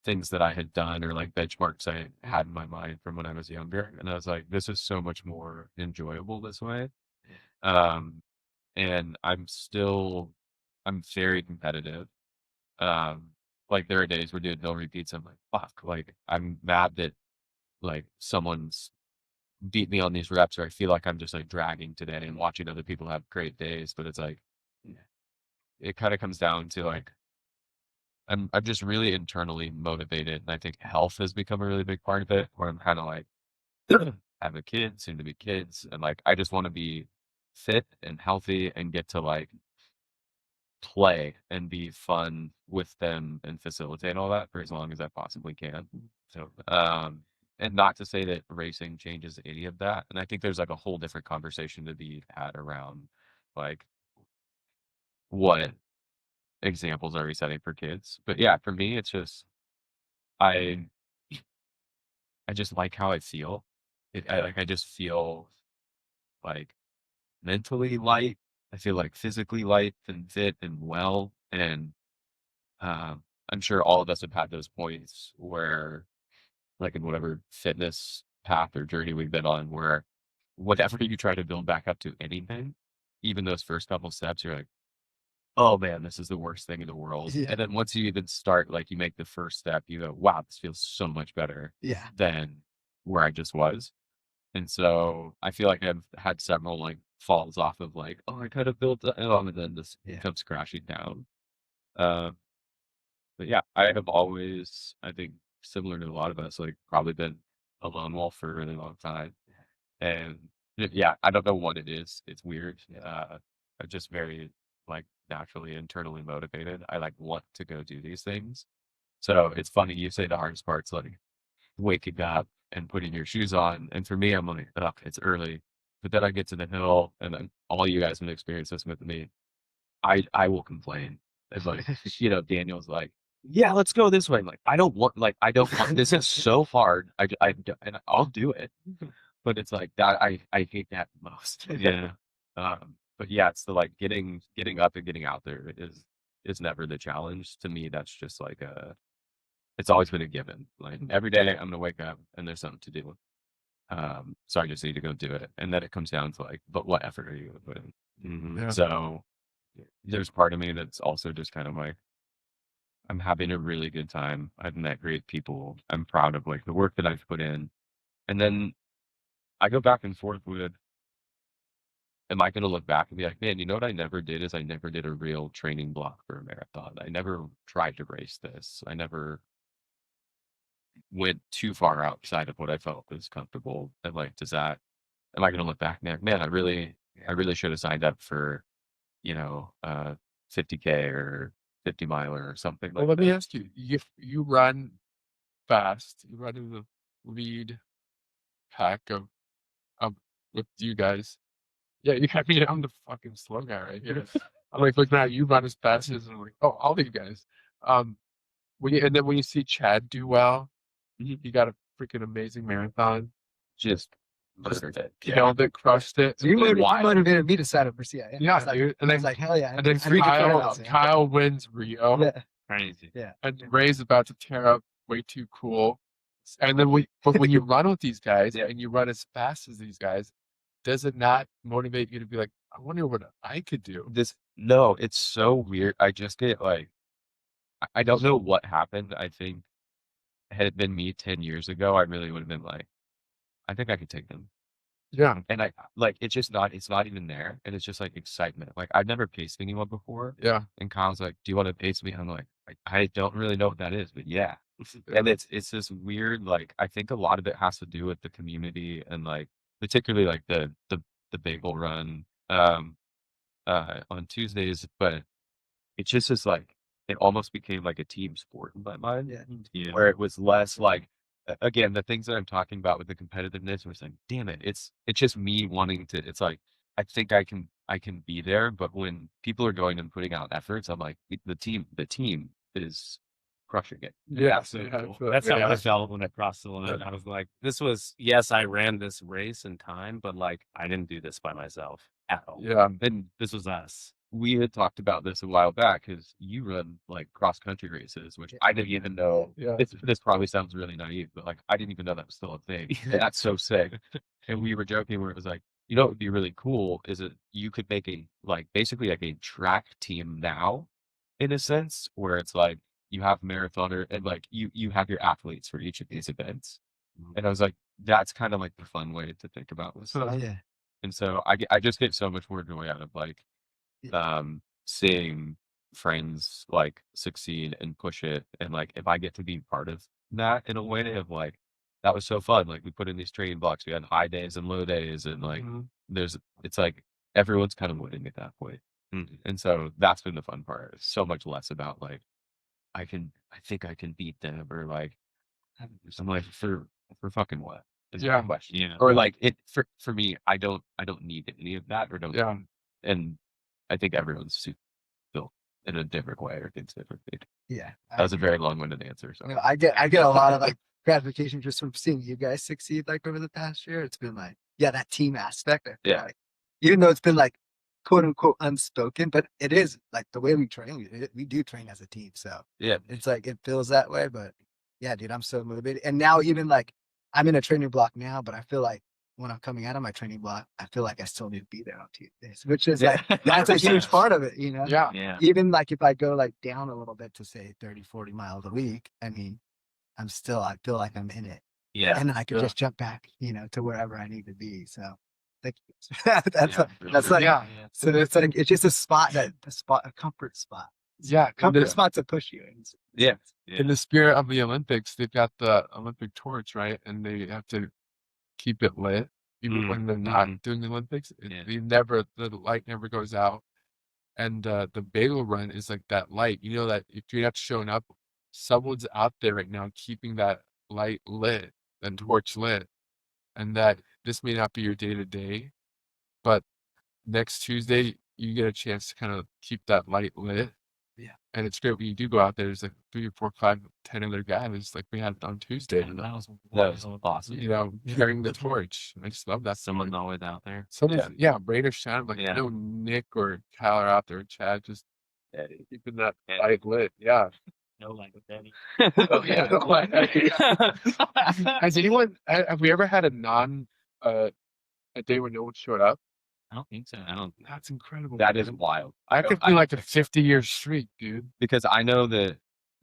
things that I had done or like benchmarks I had in my mind from when I was younger. And I was like, this is so much more enjoyable this way. Um, and I'm very competitive. Um, like there are days we're doing hill repeats. I'm like, fuck, like I'm mad that like someone's beat me on these reps, or I feel like I'm just like dragging today and watching other people have great days. But it's like, it kind of comes down to like, I'm just really internally motivated. And I think health has become a really big part of it where I'm kind of like, have a kid, soon to be kids. And like, I just want to be fit and healthy and get to like play and be fun with them and facilitate all that for as long as I possibly can. So, and not to say that racing changes any of that. And I think there's like a whole different conversation to be had around like what examples are we setting for kids. But yeah, for me, it's just I I just like how I feel. I just feel like mentally light. I feel like physically light and fit and well. And I'm sure all of us have had those points where, like in whatever fitness path or journey we've been on, where whatever you try to build back up to anything, even those first couple steps, you're like, oh man, this is the worst thing in the world. Yeah. And then once you even start, like you make the first step, you go, wow, this feels so much better Yeah. than where I just was. And so I feel like I've had several like falls off of like, oh, I could have built that, and then this Yeah. comes crashing down. Uh, but yeah, I have always, I think, similar to a lot of us, like probably been a lone wolf for a really long time. And yeah, I don't know what it is. It's weird. I'm just very like naturally internally motivated. I like want to go do these things. So it's funny you say the hardest part's like waking up and putting your shoes on. And for me, I'm like, oh, it's early. But then I get to the hill, and then all you guys have experienced this with me. I will complain. It's like, Daniel's like, yeah, let's go this way. I'm like, I don't want, this is so hard. And I'll do it. But it's like that, I hate that most. Yeah. But yeah, it's the like getting up and getting out there is never the challenge. To me, that's just like it's always been a given. Like every day I'm gonna wake up and there's something to do. So I just need to go do it. And then it comes down to like, but what effort are you gonna put in? Yeah. So there's part of me that's also just kind of like, I'm having a really good time. I've met great people. I'm proud of like the work that I've put in. And then I go back and forth with, am I going to look back and be like, man, you know what I never did is I never did a real training block for a marathon. I never tried to race this. I never went too far outside of what I felt was comfortable. And like, am I going to look back and be like, man, I really should have signed up for, 50K or 50 miler or something Well, like let me that. ask you, you run fast, you run in the lead pack of with you guys. Yeah, you got me. I'm the fucking slow guy right here. I'm like looking at you run as fast as I'm like, oh, all of you guys. And then when you see Chad do well, he got a freaking amazing marathon. Just murdered it. Killed it, crushed it. You been you wild. motivated me to sign up for CIM. Yeah, I was like, dude. I was like, hell yeah. And then I need to try it out, man. Kyle wins Rio. Yeah. Crazy. Yeah. And Ray's about to tear up way too cool. And then but when you run with these guys Yeah. and you run as fast as these guys, does it not motivate you to be like, I wonder what I could do? No, it's so weird. I just get like, I don't know what happened. I think had it been me 10 years ago, I really would have been like, I think I could take them. Yeah. And I like, it's not even there. And it's just like excitement. Like I've never paced anyone before. Yeah. And Kyle's like, do you want to pace me? I'm like, I don't really know what that is, but yeah. And it's this weird, like, I think a lot of it has to do with the community and like, particularly like the bagel run, on Tuesdays, but it just is like, it almost became like a team sport in my mind. Yeah. Yeah. Where it was less like, again, the things that I'm talking about with the competitiveness was like, damn it, it's just me wanting to, it's like, I think I can be there, but when people are going and putting out efforts, I'm like, the team is crushing it. Yeah. That's so cool. That's how I felt when I crossed the line. I was like, yes, I ran this race in time, but like, I didn't do this by myself at all. Yeah. And This was us. we had talked about this a while back because you run like cross country races, which I didn't even know. Yeah. This probably sounds really naive, but like I didn't even know that was still a thing. And that's so sick. And we were joking where it was like, what would be really cool is that you could make basically like a track team now, in a sense, where it's like you have marathoner and like you have your athletes for each of these events. And I was like, that's kind of like the fun way to think about this. Oh, yeah. And so I just get so much more joy out of like seeing friends like succeed and push it. And like if I get to be part of that in a way of like, that was so fun. Like we put in these training blocks, we had high days and low days, and like it's like everyone's kind of winning at that point. And so that's been the fun part. It's so much less about like I think I can beat them, or like I'm like for fucking what? Is Yeah. the question. Yeah. Or like it for me, I don't need any of that, or don't. Yeah. And I think everyone's built in a different way or thinks differently. Yeah. That was a very long-winded answer. So You know, I get a lot of like gratification just from seeing you guys succeed like over the past year. It's been like, yeah, that team aspect. I feel Yeah. like, even though it's been like quote unquote unspoken, but it is like the way we train. We do train as a team, so yeah, it's like it feels that way. But yeah, dude, I'm so motivated. And now even like I'm in a training block now, but I feel like when I'm coming out of my training block, I feel like I still need to be there on Tuesdays, which is like that's a huge part of it, you know. Yeah. Yeah. Even like if I go like down a little bit to say 30, 40 miles a week, I mean, I feel like I'm in it. Yeah. And then I could Yeah. just jump back, to wherever I need to be. So thank you. That's like, Yeah. so it's like, it's just a comfort spot. Yeah. And Comfort the- spot to push you. yeah, in the spirit of the Olympics, they've got the Olympic torch, right? And they have to keep it lit even when they're not doing the Olympics. Yeah. The light never goes out. And the bagel run is like that light. You know that if you're not showing up, someone's out there right now keeping that light lit, that torch lit. And that this may not be your day to day, but next Tuesday you get a chance to kind of keep that light lit. Yeah. And it's great when you do go out there. There's like 3 or 4, 5, 10 other guys like we had on Tuesday. And that was Awesome. Carrying the torch. I just love that. Someone's always out there. Someone's, bright or shine. Like no Nick or Kyle are out there. Chad just keeping that light lit. Yeah. No, like with Daddy. Oh yeah. Has anyone? Have we ever had a day where no one showed up? I don't think so. I don't. That's incredible. That is man. wild. That could be like a 50-year streak, dude. Because I know that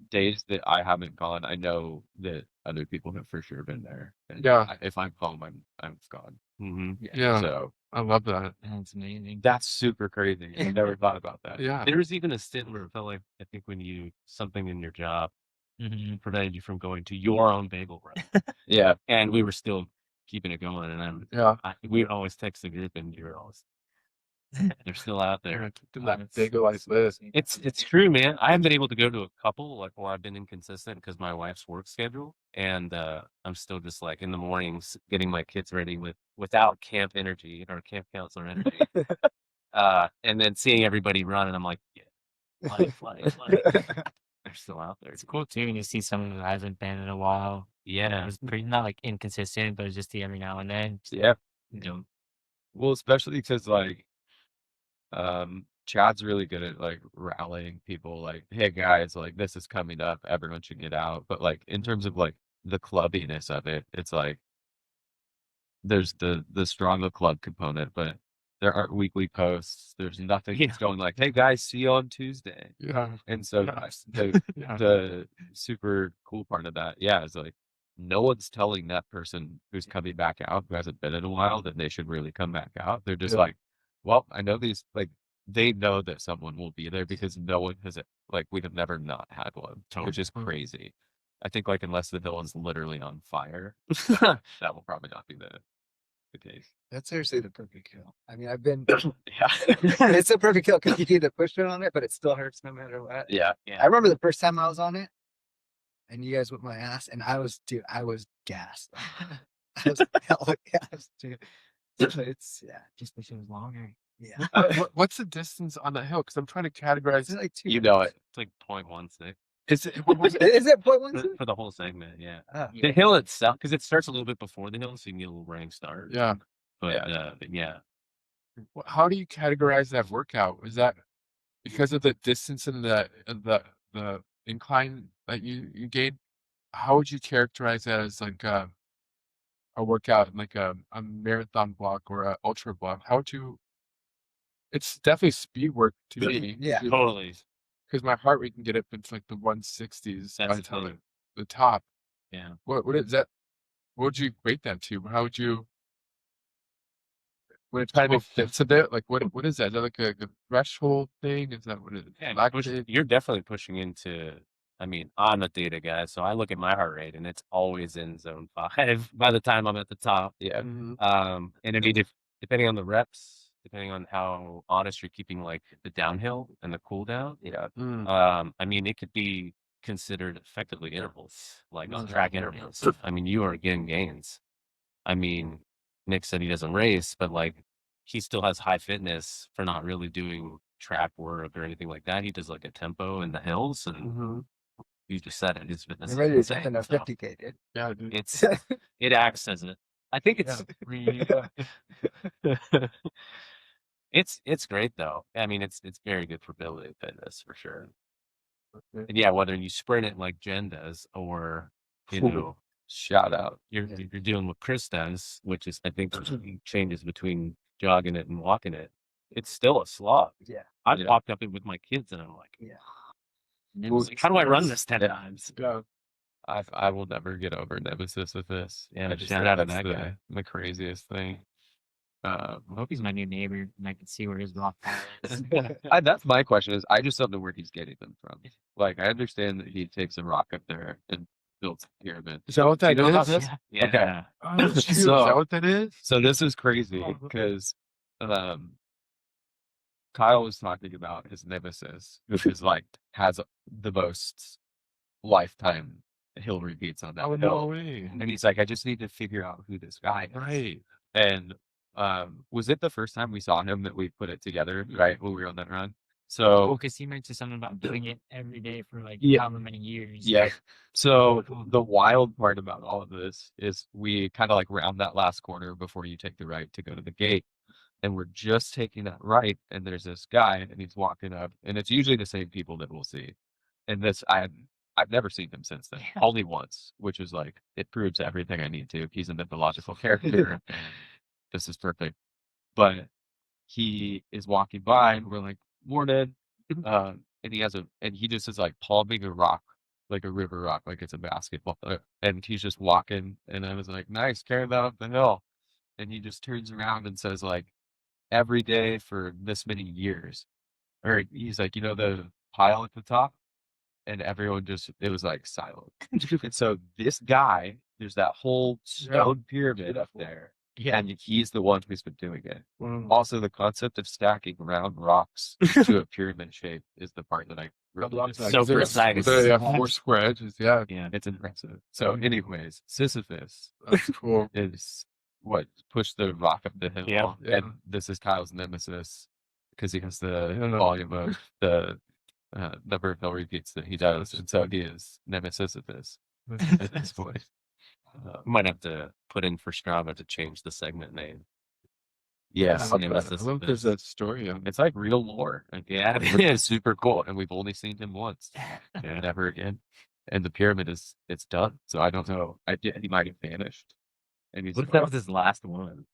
days that I haven't gone, I know that other people have for sure been there. And Yeah. if I'm home, I'm gone. Mhm. Yeah. So I love that. That's amazing. that's super crazy. I never thought about that. Yeah. There was even a stint where it felt like I think when something in your job Mm-hmm. prevented you from going to your own bagel run, Yeah. and we were still keeping it going, and Yeah. we would always text the group, and you were always they're still out there. Yeah, keep them that big like this. It's true, man. I haven't been able to go to a couple like where I've been inconsistent because my wife's work schedule, and I'm still just like in the mornings getting my kids ready without camp energy or camp counselor energy, and then seeing everybody run, and I'm like, yeah, fly. They're still out there. It's cool too when you see someone who hasn't been in a while. Yeah, It's pretty not like inconsistent, but it's just the every now and then. Yeah. You know, Well, especially because like Chad's really good at like rallying people like, hey guys, like this is coming up, everyone should get out. But like in terms of like the clubbiness of it, it's like there's the stronger club component, but there aren't weekly posts. There's nothing that's going like, hey guys, see you on Tuesday. Yeah. And so Yeah. the super cool part of that, yeah, is like no one's telling that person who's coming back out who hasn't been in a while that they should really come back out. They're just Yeah. like, well, I know these, like they know that someone will be there because no one has, like we have never not had one, which is crazy. I think like unless the villain's literally on fire, that will probably not be the case. That's seriously the perfect kill. I mean, I've been. Yeah. It's a perfect kill because you do the push on it, but it still hurts no matter what. Yeah. I remember the first time I was on it, and you guys whipped my ass, and I was gassed. I was hella gassed, dude. So it's just wish it was longer. yeah. What's the distance on the hill? Because I'm trying to categorize. It's like 2 You know it. it's like 0.16 Is it? What was it? Is it 0.12? for the whole segment. Yeah, Oh, the hill itself because it starts a little bit before the hill, so you can get a little running start. Yeah. But yeah. How do you categorize that workout? Is that because of the distance and the incline that you gained? How would you characterize that as like a workout, like a marathon block or a ultra block? How would you? It's definitely speed work to me. Yeah. Totally. Because my heart rate can get up into like the 160s by That's the the time thing. at the top. Yeah. What is that? What would you equate that to? How would you? When it kind of fits a bit, like what is that? Is that like a threshold thing? Is that what it is? Yeah, Lactate? you're definitely pushing into. I mean, I'm a data guy, so I look at my heart rate, and it's always in zone 5 by the time I'm at the top. Yeah. Mhm. And I mean, depending on the reps, depending on how honest you're keeping like the downhill and the cool down, Mm. I mean, it could be considered effectively intervals, like on Mm. track intervals. I mean, you are getting gains. I mean, Nick said he doesn't race, but like he still has high fitness for not really doing track work or anything like that. He does like a tempo in the hills, and Mhm. you just said it. His fitness I'm is ready to insane, jump in a so 50K, dude. Yeah, dude. it acts as it. I think it's it's great though. I mean, it's very good for ability fitness for sure. Okay. And yeah, whether you sprint it like Jen does, or you Ooh. know, Shout out. you're doing what Chris does, which is I think changes between jogging it and walking it. It's still a slog. Yeah. I've Yeah. walked up it with my kids, and I'm like, Nemesis. how do I run this 10 Yeah. times? Yeah. I will never get over Nemesis with this. Yeah, I just shout think out to that's that guy. the craziest thing. I hope he's my new neighbor and I can see where his rock pile is. That's my question is I just don't know where he's getting them from. Like I understand that he takes a rock up there and builds a pyramid. Is that what that You know about is? this? Yeah. Okay. Oh, shoot, is So- that what that is? So this is crazy because Kyle was talking about his nemesis, which is like has the most lifetime hill repeats on that Oh, hill. no way. And he's like, I just need to figure out who this guy is. Right. And was it the first time we saw him that we put it together, right? When we were on that run. So Well, because he mentioned something about doing it every day for like Yeah. however many years. yeah. So the wild part about all of this is we kind of like round that last corner before you take the right to go to the gate. And we're just taking that right, and there's this guy, and he's walking up, and it's usually the same people that we'll see. And this, I I've never seen him since then. Yeah. Only once, which is like it proves everything I need to. He's a mythological character. And this is perfect. But he is walking by and we're like, morning. And he just is like palming a rock, like a river rock, like it's a basketball. And he's just walking. And I was like, nice, carry that up the hill. And he just turns around and says, like, every day for this many years. Or he's like, the pile at the top? And everyone it was like silent. And so this guy, there's that whole stone pyramid up there. Yeah. And he's the one who's been doing it. Wow. Also, the concept of stacking round rocks to a pyramid shape is the part that I really love like. that, So 'cause there's- precise. so, yeah, 4 square edges. Yeah, Yeah. It's impressive. So, anyways, Sisyphus that's cool. is what pushed the rock up the hill. Yeah. Yeah. And this is Kyle's nemesis because he has the volume of the number of hill repeats that he does. And so he is Nemesis at this point. Might have to put in for Strava to change the segment name. Yeah. I Nemesis love of there's this. that story. It's like real lore. Like, Yeah, it it's is. super cool. And we've only seen him once. Yeah. Never again. And the pyramid it's done. So I don't know. He might have vanished. And he's What if that was his last one?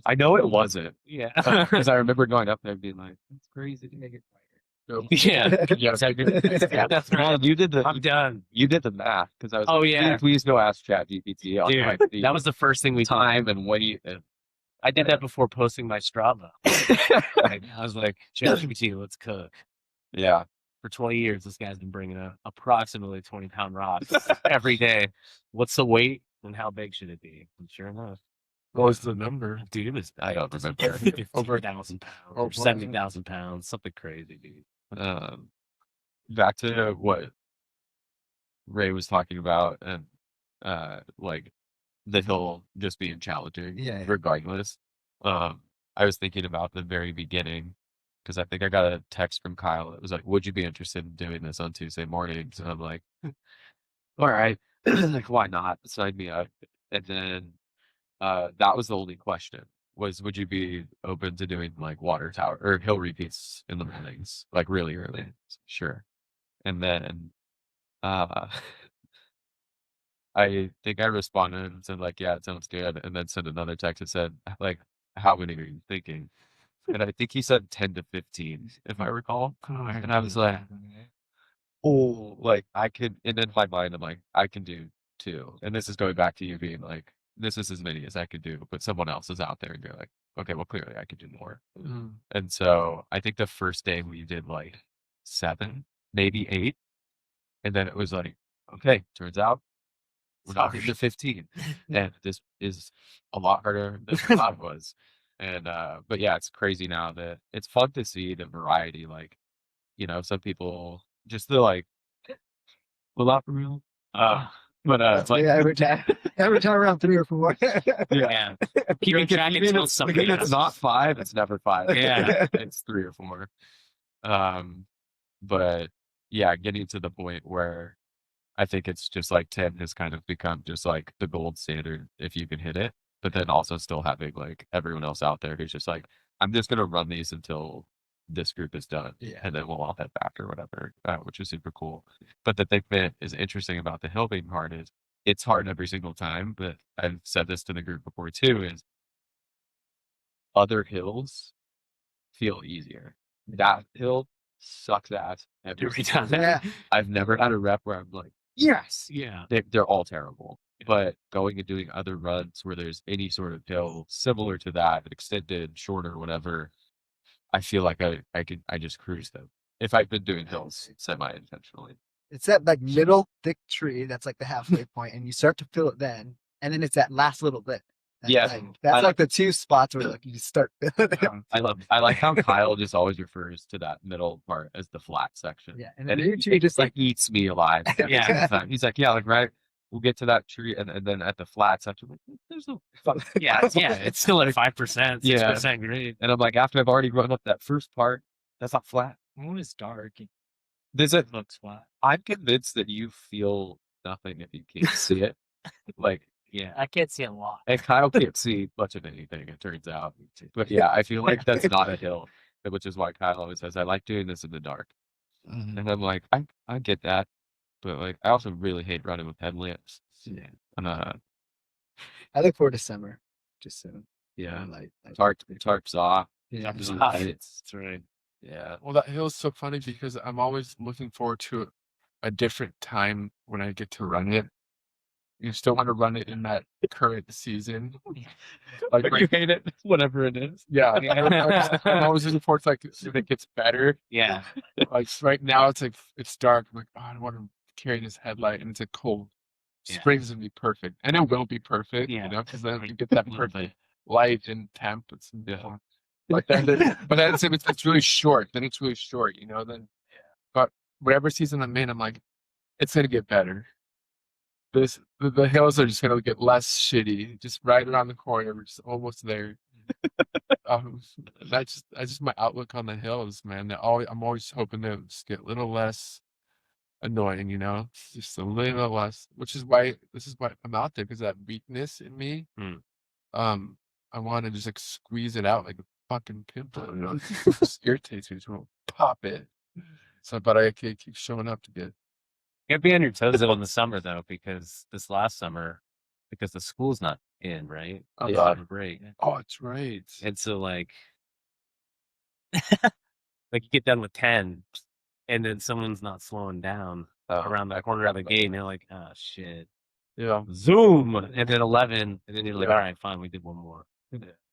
I know it wasn't. Yeah. Because I remember going up there and being like, it's crazy to make it Nope. Yeah. Yeah, Yeah, that's right. Man, you did the I'm done. you did the math because I was Oh, like, yeah. please go ask ChatGPT on like Dude, the that was the first thing we time and weight and I did that before posting my Strava. I was like, ChatGPT, let's cook. yeah. For 20 years, this guy's been bringing up approximately 20-pound rocks every day. What's the weight and how big should it be? And sure enough, what was the number? dude, it was I don't remember. 15,000 pounds Oh, or wow. 70,000 pounds, something crazy, dude. Back to what Ray was talking about and like the hill just being challenging Yeah. regardless. I was thinking about the very beginning because I think I got a text from Kyle. It was like, would you be interested in doing this on Tuesday mornings? And I'm like, all right, like why not? Sign me up. And then that was the only question was, would you be open to doing like water tower or hill repeats in the mornings, like really early? Sure. And then I think I responded and said like, yeah, it sounds good. And then sent another text that said like, how many are you thinking? And I think he said 10 to 15, if I recall. And I was like, oh, like I could, and in my mind, I'm like, I can do 2. And this is going back to you being like, this is as many as I could do, but someone else is out there and you're like, okay, well, clearly I could do more. Mm. And so I think the first day we did like 7, maybe 8. And then it was like, okay, turns out we're not into 15. And this is a lot harder than I thought it was. And but yeah, it's crazy now that it's fun to see the variety. Like, some people just the like a lot for real. But like Yeah, every time around 3 or 4. Yeah. Keeping track even until if somebody it's else. not 5, it's never 5. Yeah. It's 3 or 4. But yeah, getting to the point where I think it's just like 10 has kind of become just like the gold standard if you can hit it, but then also still having like everyone else out there who's just like, I'm just gonna run these until this group is done, Yeah. and then we'll all head back or whatever, which is super cool. But the thing that is interesting about the hill being hard is it's hard every single time. But I've said this to the group before too: is other hills feel easier. That hill sucks ass every time. Yeah. I've never had a rep where I'm like, yes, Yeah. they're all terrible. But going and doing other runs where there's any sort of hill similar to that, extended, shorter, whatever, I feel like I just cruise them. If I've been doing hills semi-intentionally. It's that like middle thick tree that's like the halfway point, and you start to feel it then, and then it's that last little bit. That's Yeah, that's like the 2 spots where like you start feeling it. I like how Kyle just always refers to that middle part as the flat section. Yeah, And and then your tree just like like eats me alive. every Yeah. single time. He's like, yeah, like right. We'll get to that tree, and then at the flat section, like, there's no fucking Yeah. flats. Yeah. It's still at 5%, 6% Yeah. grade. And I'm like, after I've already run up that first part, that's not flat. When it's dark, it There's a looks flat. I'm convinced that you feel nothing if you can't see it. Like, Yeah. I can't see a lot. and Kyle can't see much of anything, it turns out. But yeah, I feel like that's not a hill, which is why Kyle always says, I like doing this in the dark. Mhm. And I'm like, I get that. but like I also really hate running with headlamps. Yeah. I look forward to summer. Just soon. Yeah. Tarps off. Yeah. That's right. Yeah. Well, that hill's so funny because I'm always looking forward to a different time when I get to run it. You still want to run it in that current season. Like You hate it, whatever it is. yeah, I'm always looking forward to like when it gets better. Yeah. Like right now, it's like it's dark. I'm like, oh, I don't want to carry this headlight, and it's a cold. Yeah. Spring's gonna be perfect, and it will be perfect. Yeah. You know, because then you get that perfect light and temp. It's Yeah. But then, but then it's really short. Then it's really short. You know. Then, but whatever season I'm in, I'm like, it's gonna get better. The hills are just gonna get less shitty. Just right around the corner. We're just almost there. That's just my outlook on the hills, man. I'm always hoping to just get a little less annoying, you know, just a little less. This is why I'm out there, because that weakness in me. Hmm. I want to just like squeeze it out like a fucking pimple. You know, it just irritates me. So pop it. So, but I keep showing up to get. You gotta be on your toes though in the summer though, because this last summer, because the school's not in, right? Oh, They yeah. have a break. Oh, it's right. And so like you get done with 10 and then someone's not slowing down around the corner of the gate and they're like, oh shit. Yeah. Zoom. And then 11. And then you're like, all right, fine, we did one more.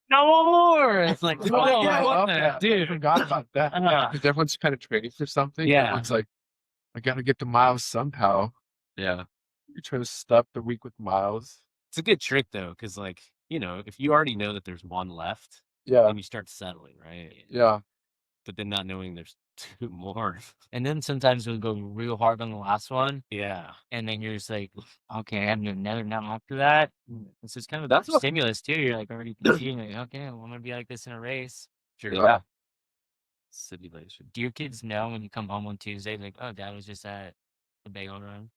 No more. It's like, Oh, oh, yeah, I what love the that. I dude? forgot about that. Uh-huh. Because everyone's kind of training for something. Yeah. Everyone's like, I gotta get the miles somehow. Yeah. You're trying to stuff the week with miles. It's a good trick though, because like, you know, if you already know that there's one left, Yeah. then you start settling, right? Yeah. But then not knowing there's 2 more. And then sometimes we'll go real hard on the last one, Yeah. and then you're just like, okay, I'm doing another now after that. It's just kind of That's that what- stimulus too. You're like already thinking, like, okay, well, I'm gonna be like this in a race. Sure. Yeah. Simulation. Do your kids know when you come home on Tuesday, like, oh, Dad was just at the bagel run?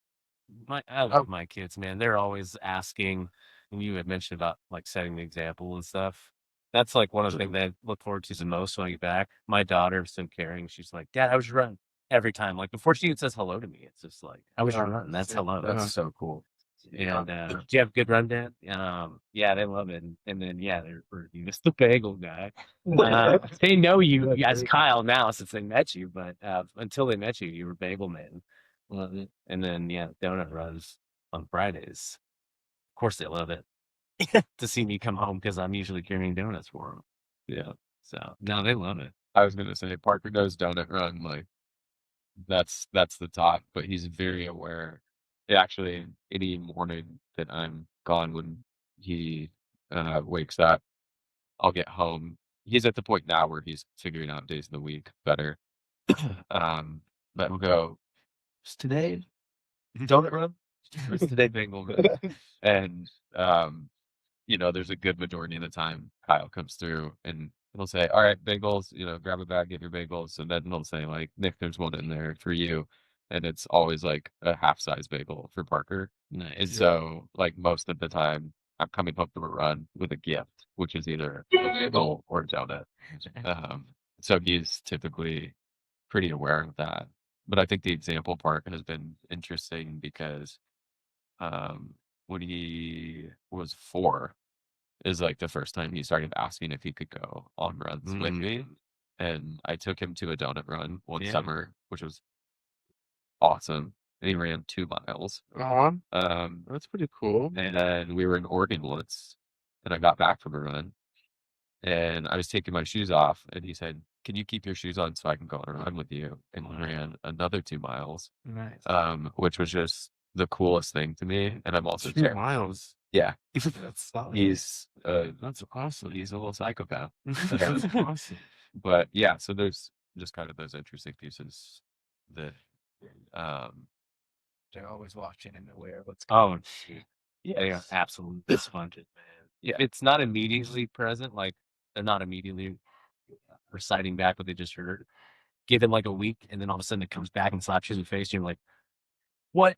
I love my kids, man. They're always asking, and you had mentioned about like setting the example and stuff. That's like one of the things that I look forward to the most when I get back. My daughter's so caring. She's like, Dad, how was your run? Every time. Like before she even says hello to me, it's just like, how was your run? That's hello. That's so cool. And do you have a good run, Dad? Yeah, they love it. And then they're you missed the bagel guy. They know you as Kyle now since they met you, but until they met you, you were bagel man. Love it. And then donut runs on Fridays. Of course they love it to see me come home because I'm usually carrying donuts for them. Yeah. So no, they love it. I was gonna say Parker does donut run, like that's the top, but he's very aware. Actually, any morning that I'm gone when he wakes up, I'll get home. He's at the point now where he's figuring out days of the week better. But we'll go, "Is today donut run? Or is today bagel run?" And you know, there's a good majority of the time Kyle comes through and he'll say, all right, bagels, you know, grab a bag, get your bagels. And then he'll say, like, Nick, there's one in there for you. And it's always like a half size bagel for Parker. Nice. And so, like, most of the time, I'm coming home from a run with a gift, which is either a bagel or a donut. So he's typically pretty aware of that. But I think the example part has been interesting because when he was 4 is like the first time he started asking if he could go on runs with me. And I took him to a donut run one summer, which was awesome. And he ran 2 miles. That's pretty cool. And then we were in Oregon once, and I got back from a run, and I was taking my shoes off, and he said, "Can you keep your shoes on so I can go on a run with you?" And we ran another 2 miles, Nice. which was just the coolest thing to me. And I'm also 2 miles. yeah, That's solid. he's That's awesome. he's a little psychopath. That's awesome. But yeah, so there's just kind of those interesting pieces that They're always watching and aware of what's Oh, shoot. Yeah, they are absolutely sponges, man. Yeah. If it's not immediately present, like they're not immediately reciting back what they just heard, give them like a week, and then all of a sudden it comes back and slaps you in the face. And you're like, what?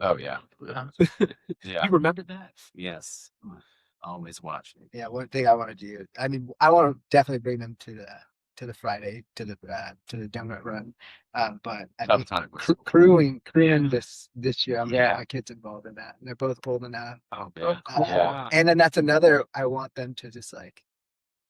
oh yeah. Yeah. You remember that? Yes. Always watching. Yeah, one thing I want to do. I mean, I want to definitely bring them to to the Friday to the donut run. But I Tough think time. crewing this year. I'm gonna Yeah. get my kids involved in that. And they're both old enough. Oh man. Yeah. And then that's another. I want them to just like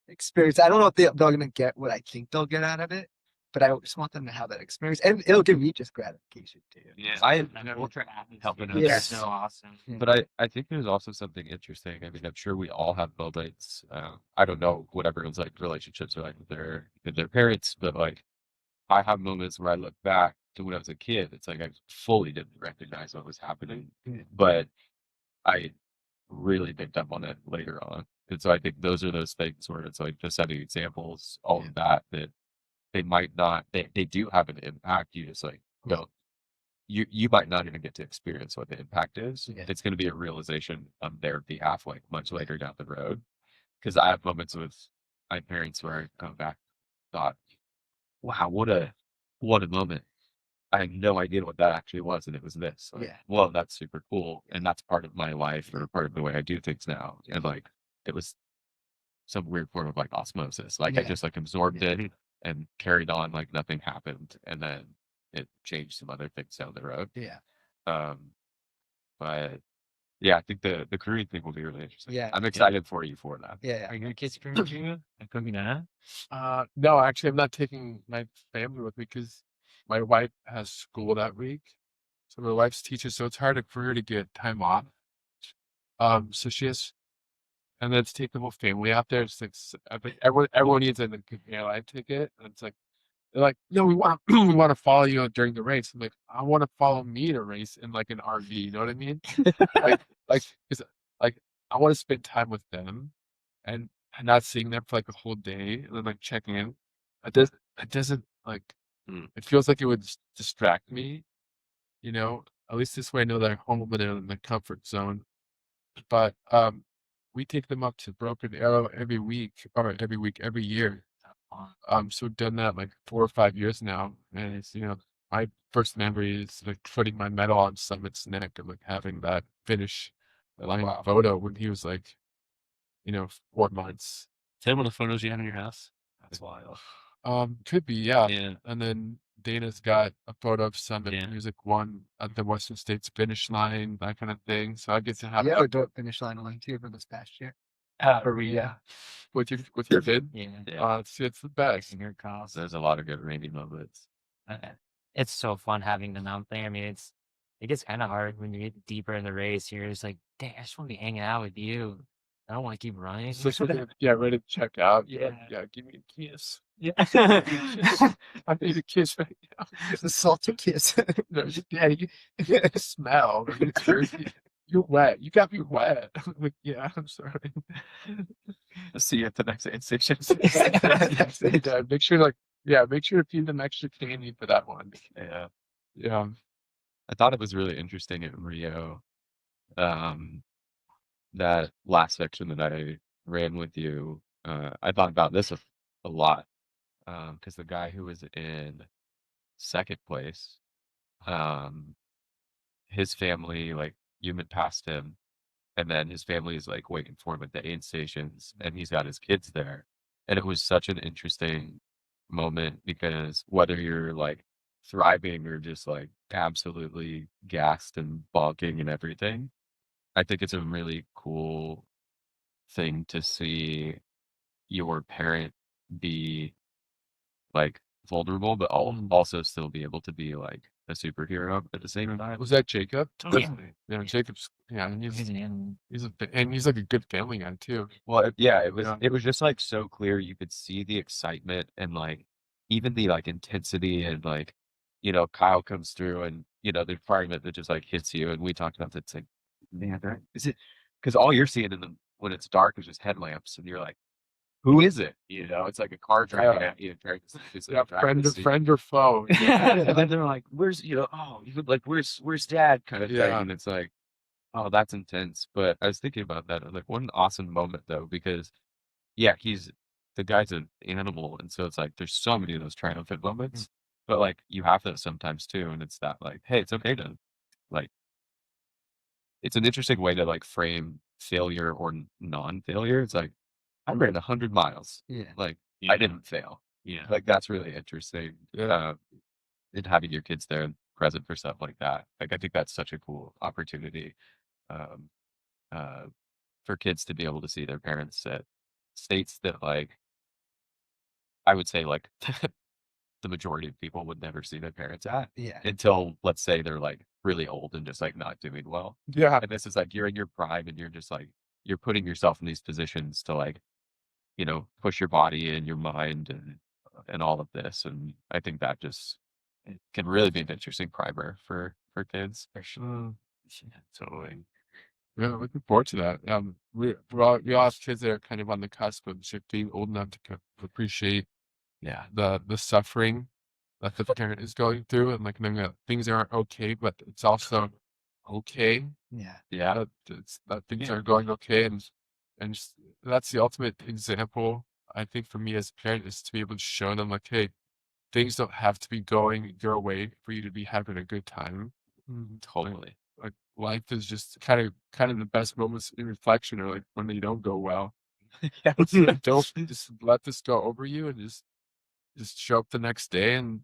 experience. I don't know if they're gonna get what I think they'll get out of it, but I just want them to have that experience, and it'll give me just gratification too. Yeah. I know ultra Helping atmosphere. others. So awesome. But I think there's also something interesting. I mean, I'm sure we all have moments. I don't know what everyone's like relationships are like with their parents, but like I have moments where I look back to when I was a kid. It's like I fully didn't recognize what was happening, but I really picked up on it later on. And so I think those are those things where it's like just setting examples, all of that they might not they do have an impact. You just like don't you might not even get to experience what the impact is. Yeah. It's going to be a realization on their behalf, like much later down the road. Because I have moments with my parents where I come back, thought, "Wow, what a moment! I had no idea what that actually was, and it was this. Like, Yeah. well, that's super cool, and that's part of my life or part of the way I do things now. And like, it was some weird form of like osmosis. Like I Yeah. just like absorbed it and carried on like nothing happened, and then it changed some other things down the road. Yeah. But yeah, I think the Korean thing will be really interesting. Yeah. I'm excited for you for that. Yeah. Are your kids Korean too? Like cooking that? No, actually, I'm not taking my family with me because my wife has school that week. So my wife's teacher, so it's hard for her to get time off. So she has, and then to take the whole family out there. It's like I think everyone needs a airline ticket. And it's like they're like, no, we want we want to follow you during the race. I'm like, I want to follow me in a race in like an RV. You know what I mean? like, cause like I want to spend time with them, and not seeing them for like a whole day, and then like checking in. It doesn't like. It feels like it would distract me. You know, at least this way I know that I'm home and in the comfort zone. But we take them up to Broken Arrow every year. So we've done that like 4 or 5 years now, and it's my first memory is like putting my medal on Summit's neck and like having that finish line photo when he was like 4 months. Tell me what the photos you have in your house. That's wild. Could be, yeah. Yeah. And then Dana's got a photo of Summit Yeah. Music One at the Western States finish line, that kind of thing. So I get to have Yeah. that We do a finish line one too for this past year. yeah, with your kid. Yeah. It's the best. Your calls. There's a lot of good rainy moments. It's so fun having them out there. I mean, it gets kind of hard when you get deeper in the race. You're just like, dang, I just want to be hanging out with you. I don't want to keep running. Yeah, ready to check out. Yeah. Yeah, give me a kiss. Yeah. I need a kiss right now. It's a salty kiss. No, Daddy, you smell. You're wet. You got me wet. I'm like, yeah, I'm sorry. See you at the next aid station. Yeah, make sure to feed them extra candy for that one. Yeah. Yeah. I thought it was really interesting in Rio, that last section that I ran with you. I thought about this a lot, because the guy who was in second place, his family, like you had passed him, and then his family is like waiting for him at the aid stations, and he's got his kids there. And it was such an interesting moment because whether you're like thriving or just like absolutely gassed and bonking and everything, I think it's a really cool thing to see your parent be like vulnerable, but also still be able to be like a superhero at the same time. Was that Jacob? Totally. Yeah, Jacob's. Yeah, and He's an animal. he's like a good family guy too. Well, it was Yeah. it was just like so clear. You could see the excitement and like even the like intensity and like Kyle comes through and the environment that just like hits you. And we talked about that. It's like, man, is it? Because all you're seeing when it's dark is just headlamps, and you're like, who is it? It's like a car driving at you. Yeah, friend or foe. And then they're like, "Where's where's Dad?" kind of thing, Yeah. and it's like, oh, that's intense. But I was thinking about that. I was like, what an awesome moment though, because yeah, the guy's an animal, and so it's like there's so many of those triumphant moments, but like you have those sometimes too, and it's that like, hey, it's okay to like. It's an interesting way to like frame failure or non-failure. It's like I ran 100 miles. Yeah. Like I didn't fail. Yeah. Like that's really interesting. And having your kids there and present for stuff like that. Like I think that's such a cool opportunity. Um, uh, for kids to be able to see their parents at states that like I would say like the majority of people would never see their parents at Yeah. until let's say they're like really old and just like not doing well. Yeah. And this is like you're in your prime and you're just like you're putting yourself in these positions to like, push your body and your mind and all of this. And I think that just it can really be an interesting primer for kids. For sure. Yeah, totally. Yeah, looking forward to that. We all have kids that are kind of on the cusp of just being old enough to appreciate Yeah. the suffering that the parent is going through, and like knowing that things aren't okay, but it's also okay Yeah. Yeah. that things Yeah. are going okay, and just, that's the ultimate example. I think for me as a parent is to be able to show them like, hey, things don't have to be going your way for you to be having a good time. Totally. Like life is just kind of the best moments in reflection are like when they don't go well. Don't just let this go over you and just show up the next day and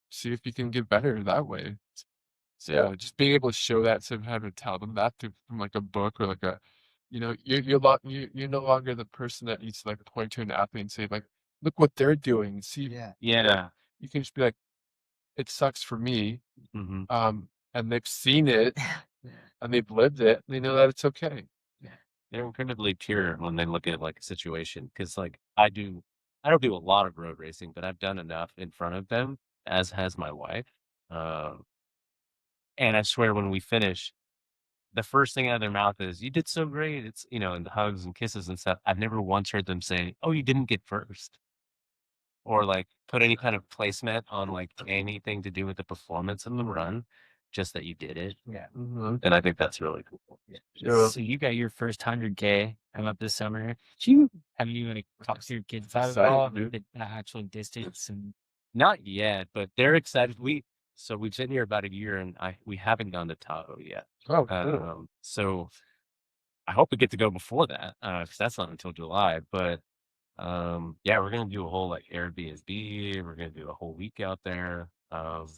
see if you can get better that way. So Yeah. just being able to show that to having to tell them that from like a book or like you're no longer the person that needs to like point to an athlete and say like, look what they're doing. See, Yeah. Yeah. you can just be like, it sucks for me. Hmm. And they've seen it Yeah. and they've lived it. And they know that it's okay. They're incredibly pure when they look at like a situation because like I don't do a lot of road racing, but I've done enough in front of them, as has my wife. Um, and I swear when we finish, the first thing out of their mouth is, "You did so great." It's and hugs and kisses and stuff. I've never once heard them say, "Oh, you didn't get first," or like put any kind of placement on like anything to do with the performance of the run, just that you did it. Yeah. And I think that's really cool. Yeah. So you got your first 100K come up this summer. Have you like talked to your kids about it Excited, all? dude. The actual distance and Not yet, but they're excited. We've been here about a year and we haven't gone to Tahoe yet. Oh, cool. So I hope we get to go before that, because that's not until July. But yeah, we're gonna do a whole like Airbnb. We're gonna do a whole week out there,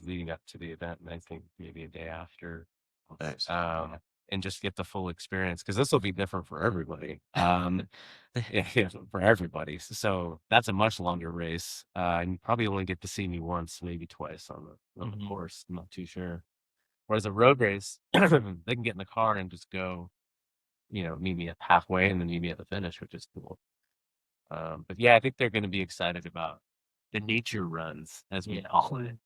leading up to the event, and I think maybe a day after. Nice. And just get the full experience because this will be different for everybody. Yeah, for everybody. So that's a much longer race. And you probably only get to see me once, maybe twice on the Mhm. course. I'm not too sure. Whereas a road race, they can get in the car and just go, meet me at halfway and then meet me at the finish, which is cool. But yeah, I think they're going to be excited about the nature runs, as we call it.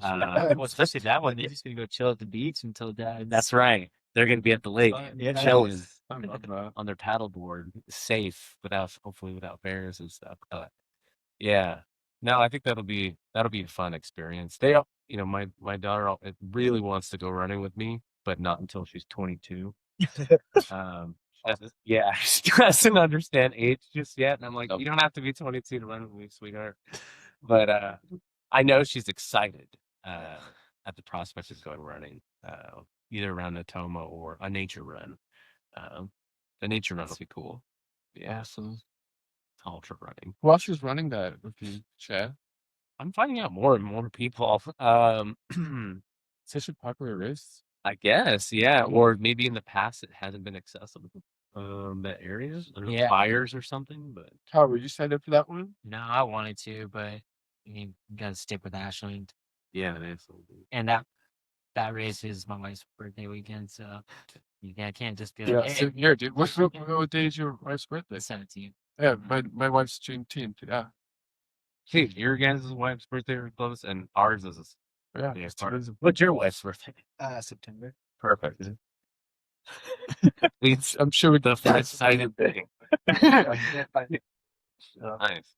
well, especially that one, they're just gonna go chill at the beach until that. That's right. They're going to be at the lake, Yeah. chilling I love that. on their paddleboard, safe, hopefully without bears and stuff. But yeah, no, I think that'll be a fun experience. My daughter really wants to go running with me, but not until she's 22. Yeah, she doesn't understand age just yet, and I'm like, you don't have to be 22 to run with me, sweetheart. But I know she's excited at the prospect of going running, either around Natoma or a nature run. The nature run will be cool. Yeah, some ultra running. Who else is running that with you, Chad? I'm finding out more and more people. Such a popular race. I guess, yeah, or maybe in the past it hasn't been accessible. That areas, Yeah. fires or something, but Kyle, were you signed up for that one? No, I wanted to, but you gotta stick with Ashland. yeah, it is. And that race is my wife's birthday weekend, so I can't just be Yeah, like, hey, same here, dude. What day is your wife's birthday? the 17th. Yeah, my wife's Juneteenth. Yeah, Hey, your guys' wife's birthday are close, and ours is. yeah. Yeah, it's 2 days of- What's your wife's birthday? September. Perfect. I'm sure we The first exciting thing. Nice.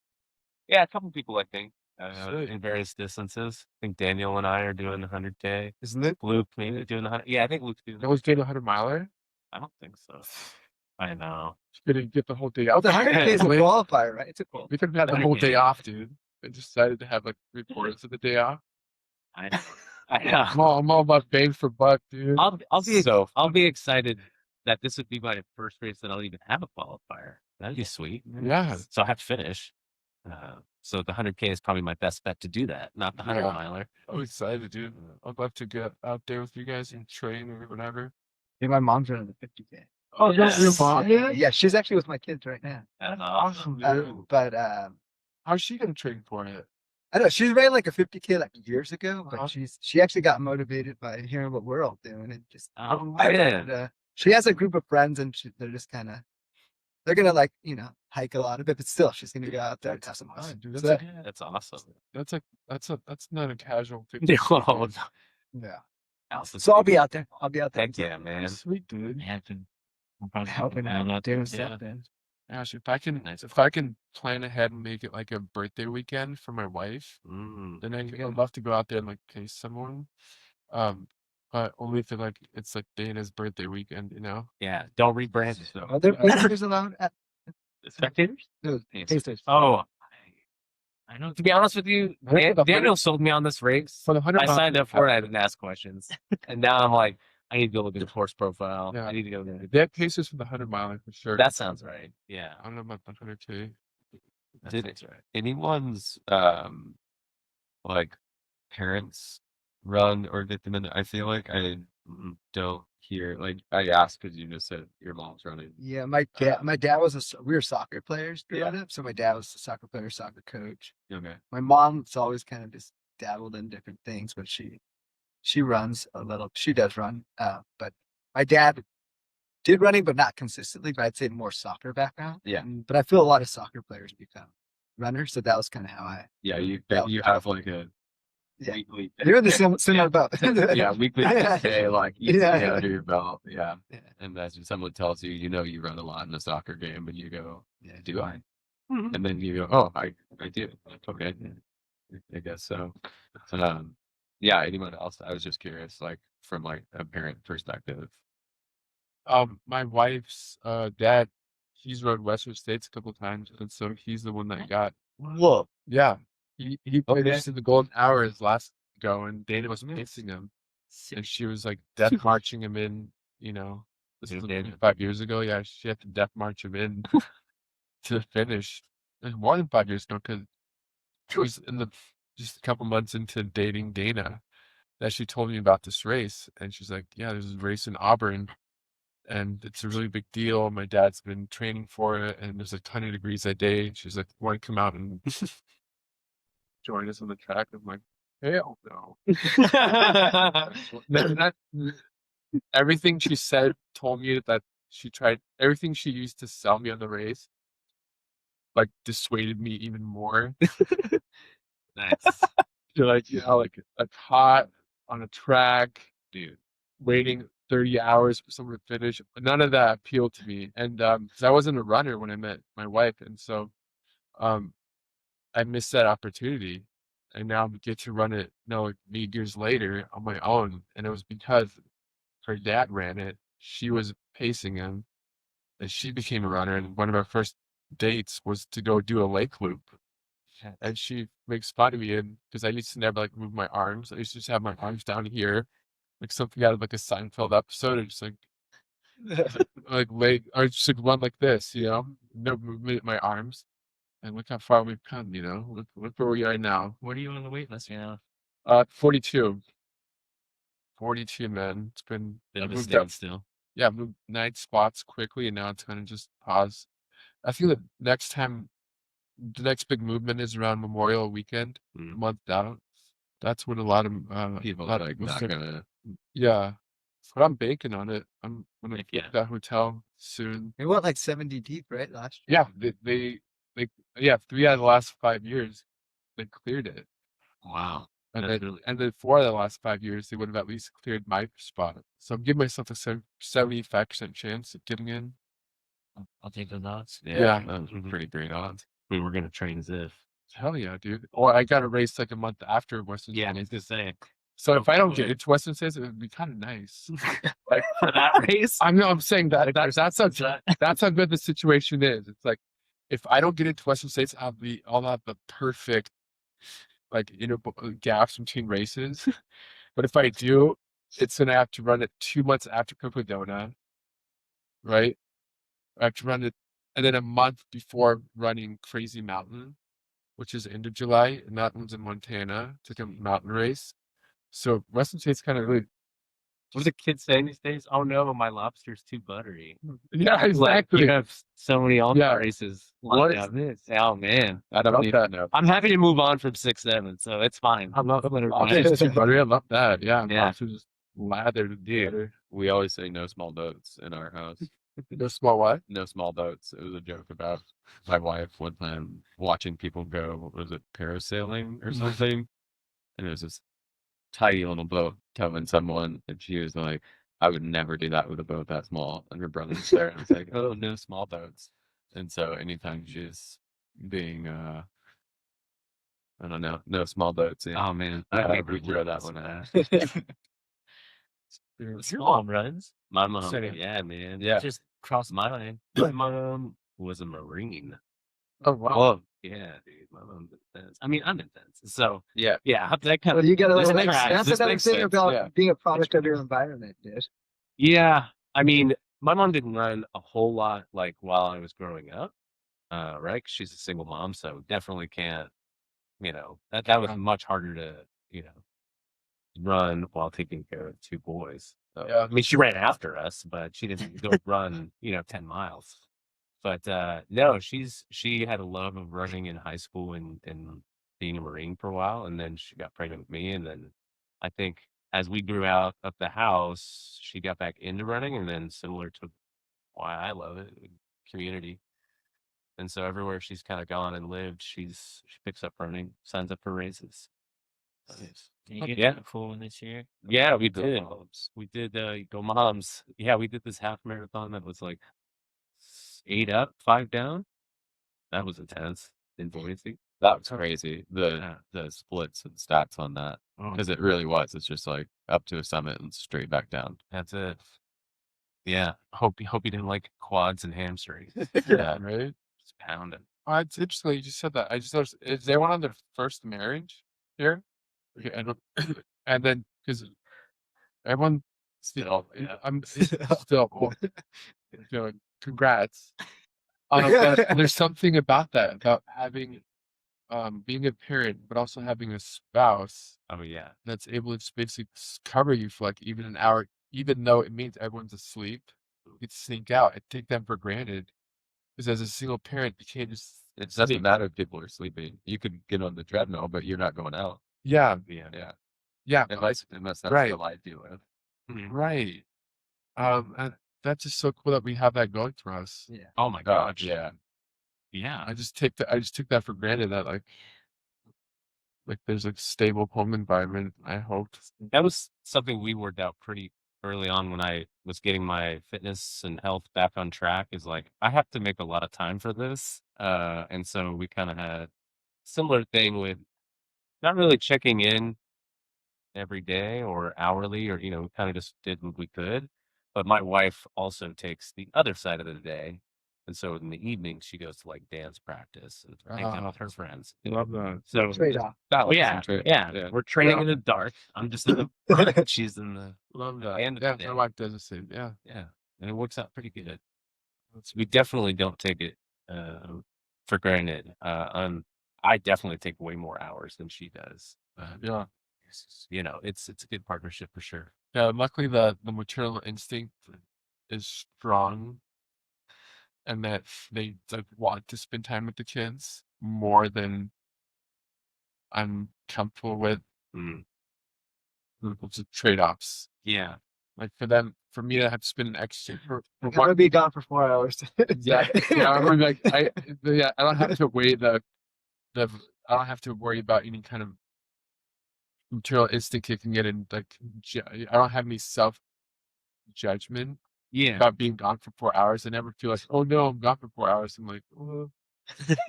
Yeah, a couple people I think Sick. in various distances. I think Daniel and I are doing 100K. Isn't it? Luke maybe doing 100. Yeah, I think Luke's doing. That was getting 100 miler. I don't think so. I know. Gonna get the whole day Oh, off. the 100K is a We qualifier, right? It's a qualifier. could have had the whole 100K. day off, dude. I decided to have like 3/4 of the day off. I know. I know. I'm all about bang for buck, dude. I'll be excited that this would be my first race that I'll even have a qualifier. That'd be sweet. Yeah. So I have to finish. So the 100K is probably my best bet to do that, not the 100 Yeah. miler. I'm excited, dude. I'd love to get out there with you guys and train or whatever. Yeah, my mom's running the 50K. Oh, yes. your mom? Yeah, she's actually with my kids right now. That's Awesome, Uh, dude. but How's she gonna train for it? I know she's ran like a 50K like years ago, but Uh-huh. she actually got motivated by hearing what we're all doing and just Oh, and, man. she has a group of friends and they're just kind of they're gonna like hike a lot of it, but still she's gonna go out there and have some Alright, fun. dude, So that's that- That's awesome. that's not a casual thing. No, yeah. Allison, So I'll be out there. I'll be out there. heck yeah, man. Sweet, dude. I have to. I'm probably Helping I'm out, not doing there. stuff. Then. Gosh, if Nice. I can plan ahead and make it like a birthday weekend for my wife, Mm. then I'd love to go out there and like chase someone. But only if it's like Dana's birthday weekend, you know? Yeah, don't rebrand it though. Are there visitors allowed at Spectators? no, Tasters. tasters? Oh, I know. to be honest with you, I think for the Daniel sold me on this race. For the 100 I mile- signed up for it. I didn't ask questions, and now I'm like, I need to go look at the horse profile. Yeah. I need to go. They have cases for the 100 miler for sure. That sounds right. Yeah, I don't know about the 100K. that Did sounds right. anyone's like parents run or get them in? I feel like I don't hear, like, I asked because you just said your mom's running. Yeah, my dad was we were soccer players growing Yeah. up, so my dad was a soccer player, soccer coach. Okay. My mom's always kind of just dabbled in different things, but she runs a little. She does run, but my dad did running, but not consistently. But I'd say more soccer background. Yeah. But I feel a lot of soccer players become runners, so that was kind of how I. Yeah, you That you was- have like a Yeah. weekly. You're in the similar boat. Yeah, weekly day, like you Yeah. see under your belt. Yeah. Yeah. And that's when someone tells you, you run a lot in a soccer game, and you go, Yeah. do I? Mhm. And then you go, oh, I do. Okay. I guess so. Yeah, anyone else? I was just curious, like from like a parent perspective. My wife's dad, he's rode Western States a couple times, and so he's the one that got. Whoa. Yeah, he Okay. finished in the golden hours last go, and Dana was pacing him, and she was like death marching him in. This Yeah, was Dana. 5 years ago. Yeah, she had to death march him in to finish. It was more than 5 years ago because it was just a couple months into dating Dana that she told me about this race, and she's like, "Yeah, there's a race in Auburn, and it's a really big deal. My dad's been training for it, and there's a ton of degrees a day." She's like, "Want to come out and join us on the track?" I'm like, "Hell no!" Everything she said told me that she tried everything she used to sell me on the race, like dissuaded me even more. Nice. You're like, like hot on a track, Dude. waiting 30 hours for someone to finish. None of that appealed to me. And because I wasn't a runner when I met my wife, and so I missed that opportunity. And now I get to run it 8 years later on my own. And it was because her dad ran it. She was pacing him, and she became a runner. And one of our first dates was to go do a lake loop. And she makes fun of me, and because I used to never like move my arms. I used to just have my arms down here, like something out of like a Seinfeld episode, or just like leg, or just like run like this, no movement in my arms. And look how far we've come, look where we are now. What are you on the wait list? 42. 42, man. It's been Bit of a moved up. standstill. Yeah, moved 9 spots quickly, and now it's kind of just pause. I feel that the next big movement is around Memorial Weekend, a month out. That's when a lot of People a lot like of people not start- gonna. Yeah, but I'm banking on it. I'm gonna Heck book yeah. that hotel soon. We went like 70 deep, right? Last year. Yeah, they 3 out of the last 5 years they cleared it, Wow. and That's then really and then 4 of the last 5 years they would have at least cleared my spot. So I'm giving myself a 75% chance of getting in. I'll take those odds. Yeah. That was pretty great odds. We were gonna train as if. Hell yeah, dude! Or I got a race like a month after Western. Yeah, I States. was gonna say So if I don't get into Western States, it would be kind of nice. Like for that race. I'm saying that that's how that- that's how good the situation is. It's like if I don't get into Western States, I'll have the perfect gaps between races. But if I do, it's gonna have to run it 2 months after Cocodona, right? I have to run it, and then a month before running Crazy Mountain, which is end of July, and that one's in Montana. It's like a mountain race. So Western State's kind of really, What do the kids say these days? Oh no, my lobster's too buttery. yeah, Like exactly. you have so many all-star Yeah. races What lined is up. This? Oh man, I don't Love even that. know. I'm happy to move on from 6'7", so it's fine. I love Whatever. lobster's too buttery. I love that. Yeah, Yeah. lobster's just lathered Dude. butter. We always say no small boats in our house. No small what? No small boats. It was a joke about my wife one time watching people go, what was it, parasailing or something? And it was this tiny little boat towing someone, and she was like, I would never do that with a boat that small. And her brother was there and was like, oh, no small boats. And so anytime she's being I don't know, no small boats. Yeah. Oh man, I we throw that one out. Your mom runs. My mom, Same. yeah, man. Yeah. Just cross my line. My mom was a Marine. Oh wow. Well, yeah, dude. My mom's intense. I mean, I'm intense. So Yeah. yeah, that kind Well, of you got this to. makes sense. That's This another makes thing sense. about yeah. being a product of your environment, dude. Yeah, I mean, my mom didn't run a whole lot like while I was growing up, right? 'Cause she's a single mom, so definitely can't. That was much harder to run while taking care of two boys. So, Yeah. I mean, she ran after us, but she didn't go run 10 miles. But no, she had a love of running in high school and being a Marine for a while, and then she got pregnant with me, and then I think as we grew out of the house, she got back into running, and then similar to why I love it, community. And so everywhere she's kind of gone and lived, she picks up running, signs up for races. Did you get Yeah. to a full one this year? Yeah, we Go did. Moms. We did Go Moms. Yeah, we did this half marathon that was like 8 up, 5 down. That was intense in Boise. That was crazy. Yeah. The splits and stats on that. Oh, Because it really was. It's just like up to a summit and straight back down. that's it. Yeah. Hope you didn't like quads and hamstrings. Yeah. Right. Just pounding. Oh, it's interesting. You just said that. I just noticed. Is they went on their first marriage here? Okay, and then because everyone still, I'm still, congrats. But there's something about that, about having, being a parent, but also having a spouse Oh yeah. that's able to just basically cover you for like even an hour, even though it means everyone's asleep. You can sneak out. I take them for granted because as a single parent, you can't just. It doesn't matter if people are sleeping. You could get on the treadmill, but you're not going out. Yeah, Yeah. Yeah. yeah, Unless that's Right. the life you live. Mhm. right. And that's just so cool that we have that going for us. Yeah. Oh my Oh, gosh. yeah. Yeah. I just took that for granted that like there's a stable home environment. I hope. That was something we worked out pretty early on when I was getting my fitness and health back on track, is like I have to make a lot of time for this. And so we kind of had similar thing with not really checking in every day or hourly, or we kind of just did what we could. But my wife also takes the other side of the day. And so in the evening she goes to like dance practice and hang out with her friends. Love that. So Trade off. oh yeah, Trade- yeah. yeah. We're training Yeah. in the dark. I'm just in the front, she's in the Love that. end of Yeah, the my day. wife does the same. Yeah. Yeah, and it works out pretty good. We definitely don't take it for granted. I definitely take way more hours than she does. Yeah. It's a good partnership for sure. Yeah. Luckily, the maternal instinct is strong, and that they like want to spend time with the kids more than I'm comfortable with. Mm. It's trade-offs. Yeah, Like for me to have to spend an extra for I'm gonna be gone for 4 hours. yeah, I'm gonna be like I don't have to weigh the I don't have to worry about any kind of material instinct kicking in, and like I don't have any self judgment yeah. about being gone for 4 hours. I never feel like, oh no, I'm gone for 4 hours. I'm like, oh.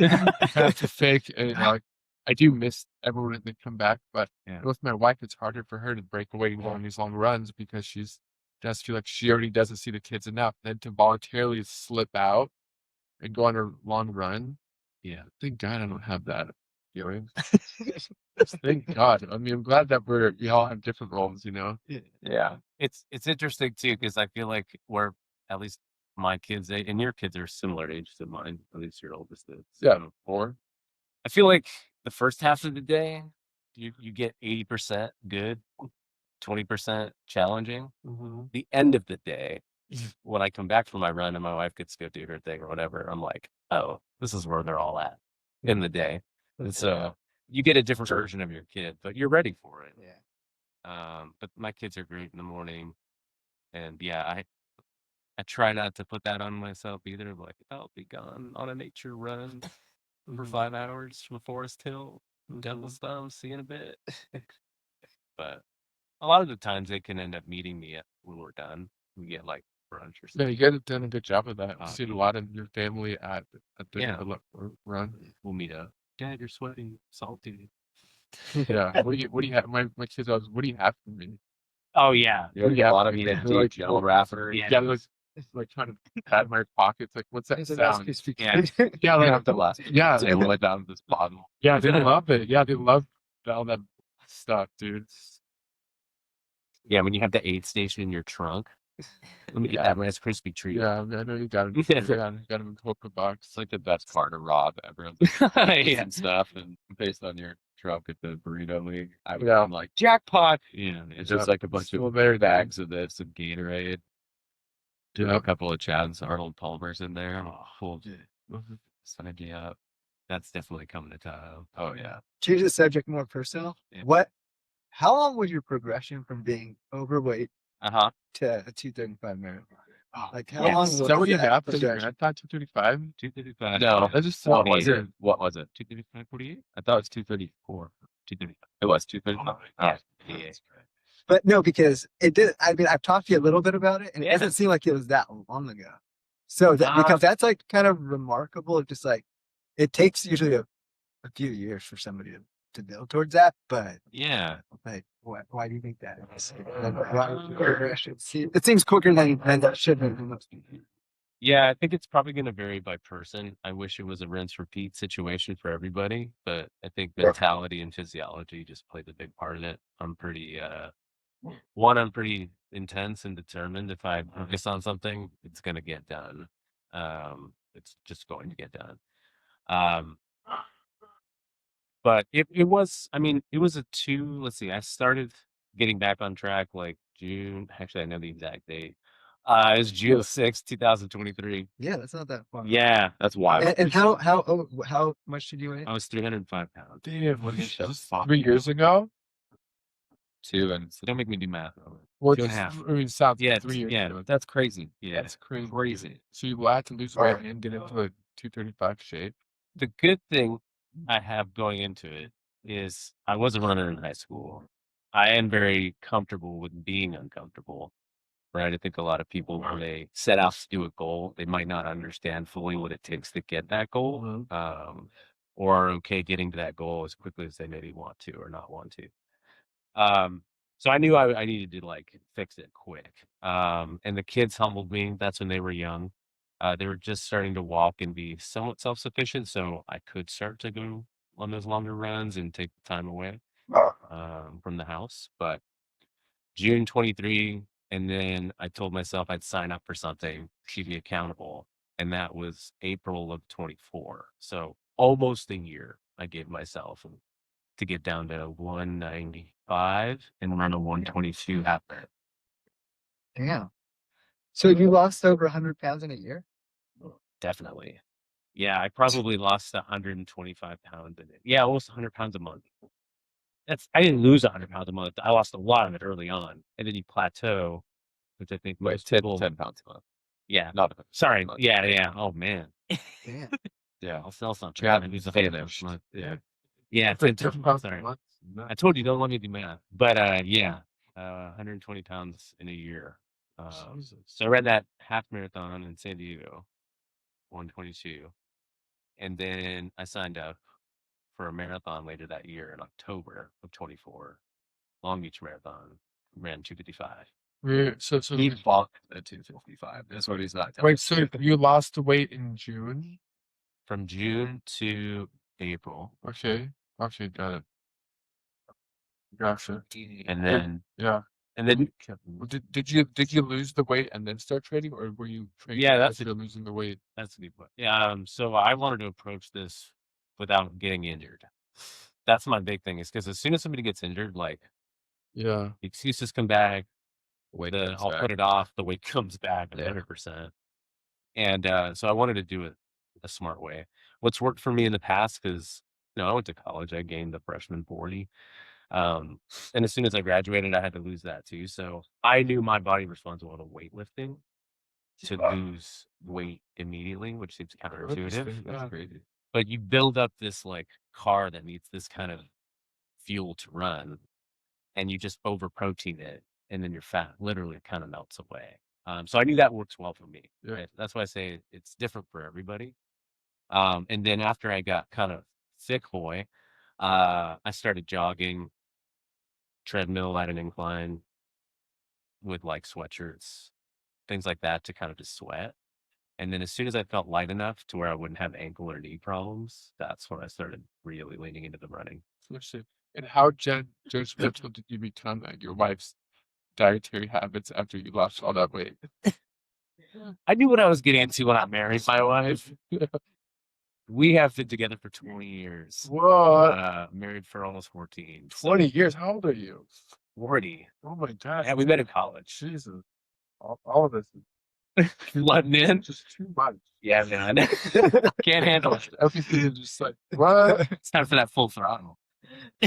I have to fake, and like I do miss everyone when they come back, but Yeah. with my wife, it's harder for her to break away and go on these long runs because she's does feel like she already doesn't see the kids enough. Then to voluntarily slip out and go on a long run, Yeah. thank God I don't have that feeling. Thank God. I mean, I'm glad that we all have different roles, Yeah. It's interesting too, because I feel like we're, at least my kids and your kids are similar age to mine. At least your oldest is. Yeah. So, 4. I feel like the first half of the day, you get 80% good, 20% challenging. The end of the day, when I come back from my run and my wife gets to go do her thing or whatever, I'm like, oh, this is where they're all at in the day. And so you get a different version of your kid, but you're ready for it. Yeah. But my kids are great in the morning, and yeah, I try not to put that on myself either. Like, I'll be gone on a nature run for 5 hours from Forest Hill, done with stuff, see you in a bit. But a lot of the times they can end up meeting me when we're done. We get like brunch or Yeah, something. you guys have done a good job of that. I've Uh, seen a lot of your family at the Yeah. run. We'll meet up. Dad, you're sweating, salty. Yeah. What do you have? My kids always, what do you have for me? Oh yeah, You get a lot of deep gel wrapper. Yeah. Yeah, like trying to pat my pockets. Like, what's that It's a sound? recipe. Yeah. Yeah, You like have to last. yeah, Say went down this bottle. yeah, they love it. Yeah, they love all that stuff, dude. Yeah, when you have the aid station in your trunk, let me get that Rice Krispie treat. Yeah, I know you got it. Got him in Coca box. It's like the best part of Rob ever. Like, Yeah. and stuff, and based on your trunk at the burrito league, I'm like Jackpot. Yeah, it's just like a bunch of bags of this and Gatorade. Yeah. A couple of Chad's Arnold Palmers in there. Full sign me up. that's definitely coming to Tahoe. Oh yeah. Change the subject more personal. Yeah. How long was your progression from being overweight Uh-huh. to a 235 marathon? Like how Yeah. long Is was that what you have for your progression? marathon? 235? 235. No, That just what sounds was weird. it? What was it? 235, 48? I thought it was 234. 235. It was 235. Yeah. But no, because it did. I mean, I've talked to you a little bit about it, and it Yeah. doesn't seem like it was that long ago. So that because that's like kind of remarkable. Just like it takes usually a few years for somebody to build towards that. But Yeah. like, why do you think that is? Progression. See, it seems quicker than that should have been. Yeah, I think it's probably going to vary by person. I wish it was a rinse repeat situation for everybody, but I think mentality and physiology just played a big part in it. I'm pretty I'm pretty intense and determined. If I focus on something, it's going to get done. It's just going to get done. But it was, I mean, it was let's see, I started getting back on track like June. Actually, I know the exact date. It was June 6th, 2023. Yeah, that's not that far. Yeah, That's wild. And how much did you weigh? I was 305 pounds. Damn, what Shut is this, the fuck 3 years ago? Two and Don't make me do math. Well, 2.5. I mean, sounds Yeah, 3 years yeah, ago. that's crazy. Yeah, That's crazy. crazy. So you had to lose weight and get into a 235 shape. The good thing I have going into it is I was a runner in high school. I am very comfortable with being uncomfortable, right? I think a lot of people, when they set out to do a goal, they might not understand fully what it takes to get that goal, or are okay getting to that goal as quickly as they maybe want to or not want to. So I knew I needed to like fix it quick. And the kids humbled me. That's when they were young. They were just starting to walk and be somewhat self-sufficient, so I could start to go on those longer runs and take the time away from the house. But June 23, and then I told myself I'd sign up for something, keep me accountable, and that was April of 24. So almost a year I gave myself to get down to 195 and run a 122 after. Damn. So you lost over 100 pounds in a year? Definitely. Yeah, I probably lost 125 pounds in it. Yeah, almost 100 pounds a month. I didn't lose 100 pounds a month. I lost a lot of it early on, and then you plateau, which I think wait, most 10 people. 10 pounds a month. Yeah. Not a Sorry. month. Yeah. Oh man. Damn. Yeah. I'll sell something. Yeah, Maybe it's a finished. month. Yeah. Yeah. It's like 10 pounds a Sorry. month. I told you don't let me do math, but yeah, 120 pounds in a year. So I ran that half marathon in San Diego, 122, and then I signed up for a marathon later that year in October of 24, Long Beach Marathon, ran 255. So He fought at 255. That's what he's not telling. wait, so you lost the weight in June? From June to April, Okay, got it. Gotcha. and then Yeah. and then Well, did you lose the weight and then start training, or were you training Yeah, as that's you're losing the weight? that's a good point. Yeah, so I wanted to approach this without getting injured. That's my big thing, is because as soon as somebody gets injured, like Yeah. the excuses come back, Weight the comes I'll back. put it off, the weight comes back Yeah. 100%. And so I wanted to do it a smart way. What's worked for me in the past, because I went to college, I gained the freshman 40. And as soon as I graduated, I had to lose that too. So I knew my body responds well to weightlifting to lose weight immediately, which seems counterintuitive. Interesting. That's Yeah. crazy. But you build up this like car that needs this kind of fuel to run, and you just over protein it, and then your fat literally kind of melts away. So I knew that works well for me. Yeah. Right? That's why I say it's different for everybody. And then after I got kind of sick boy, I started jogging, treadmill at an incline with like sweatshirts, things like that to kind of just sweat. And then as soon as I felt light enough to where I wouldn't have ankle or knee problems, that's when I started really leaning into the running. Interesting. And how judgmental did you become at your wife's dietary habits after you lost all that weight? I knew what I was getting into when I married my wife. We have been together for 20 years. What? Married for almost 14. 20 years? How old are you? 40. Oh my gosh. Yeah, we met in college. Jesus. All of this is Flooding in. just too much. Yeah, man. Can't handle it. Everything is just like, what? It's time for that full throttle.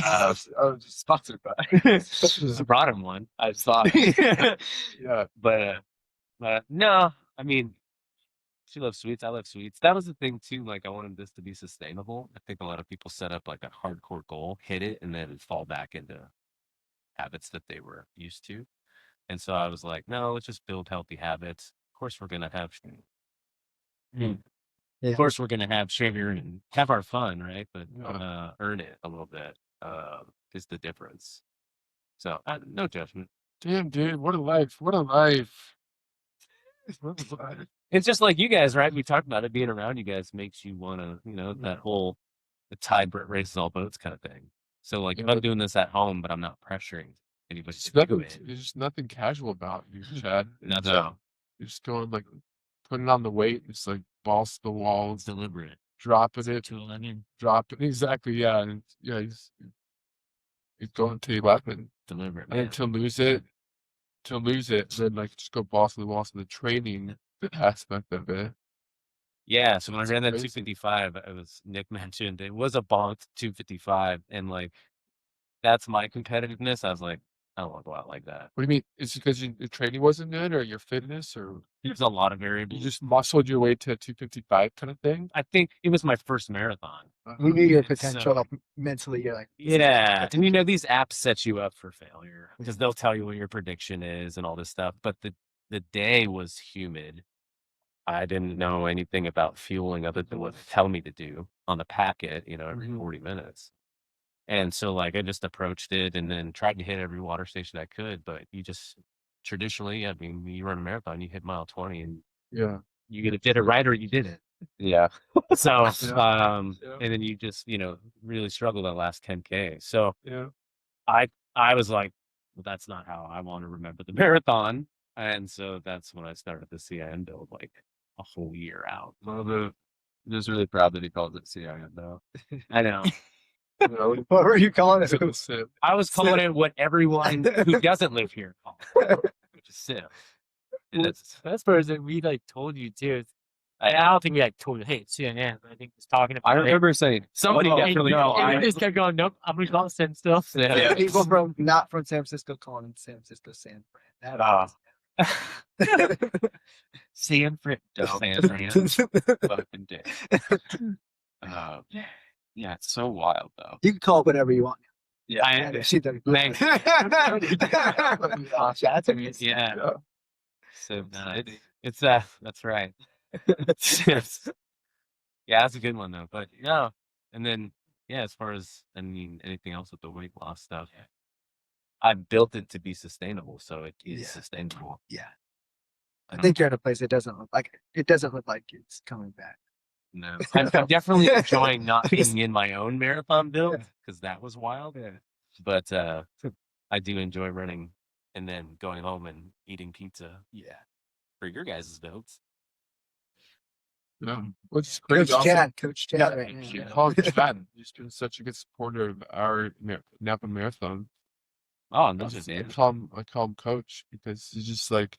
I was just Sponsored by. I brought him one. I saw it. Yeah. But no, I mean, she loves sweets. I love sweets. That was the thing too. Like, I wanted this to be sustainable. I think a lot of people set up like a hardcore goal, hit it, and then fall back into habits that they were used to. And so I was like, no, let's just build healthy habits. Of course, we're gonna have. Yeah. Of course, we're gonna have sugar and have our fun, right? But Yeah. earn it a little bit is the difference. So no judgment. Damn, dude. What a life. What a life. What a life. It's just like you guys, right? We talked about it. Being around you guys makes you want to, that whole the tide raises all boats kind of thing. So like, if I'm doing this at home, but I'm not pressuring anybody It's to do nothing, it. there's just nothing casual about you, Chad. That's You're just going like putting on the weight, it's like balls to the walls, deliberate. dropping it, 211. dropping exactly, yeah. And yeah, he's going to 11. Deliberate, And then man. to lose it, then like just go balls to the walls to the training aspect of it. Yeah, so when I It's ran that crazy. 255, it was Nick mentioned it was a bonked 255, and like that's my competitiveness. I was like, I don't want to go out like that. What do you mean? Is it because your training wasn't good or your fitness or There's a lot of you variables. just muscled your way to 255 kind of thing? I think it was my first marathon. We knew your And potential, so- like mentally. You're like, this is Yeah, potential. and these apps set you up for failure because they'll tell you what your prediction is and all this stuff. But the day was humid. I didn't know anything about fueling other than what they tell me to do on the packet, every Mhm. 40 minutes. And so like I just approached it and then tried to hit every water station I could. But you just traditionally, I mean, you run a marathon, you hit mile 20 and Yeah. you either did it right or you didn't. Yeah. So, Yeah. and then you just, really struggle that last 10K. So Yeah. I was like, well, that's not how I want to remember the marathon. And so that's when I started the CIM build, like a whole year out. I'm just really proud that he calls it CIM though. I know. What were you calling it? It's a I was calling it what everyone who doesn't live here calls it, which is SIP. And that's That's part that we like told you too. I don't think we like told you, hey, it's CNN. I think it's talking about I it. remember saying somebody And- definitely. and we just kept going, nope, I'm gonna call it Sim still. Yeah. People from not from San Francisco calling him San Francisco San Fran. Sam Frit. fucking day. Yeah, it's so wild though. You can call it whatever you want. Yeah, I, She doesn't. Thanks. That's amazing. yeah. Yeah. So it's that's right. Yeah, that's a good one though. But no, and then as far as anything else with the weight loss stuff, I built it to be sustainable, so it is Yeah. sustainable. Yeah. I think you're at a place that doesn't look like it's coming back. No, I'm definitely enjoying not being in my own marathon build because that was wild. But I do enjoy running and then going home and eating pizza. Yeah. For your guys' builds. Yeah. Which is crazy. Coach Chad right now. Yeah. Call him Chad. He's been such a good supporter of our Napa Marathon. Oh, no, I call him Coach because he's just like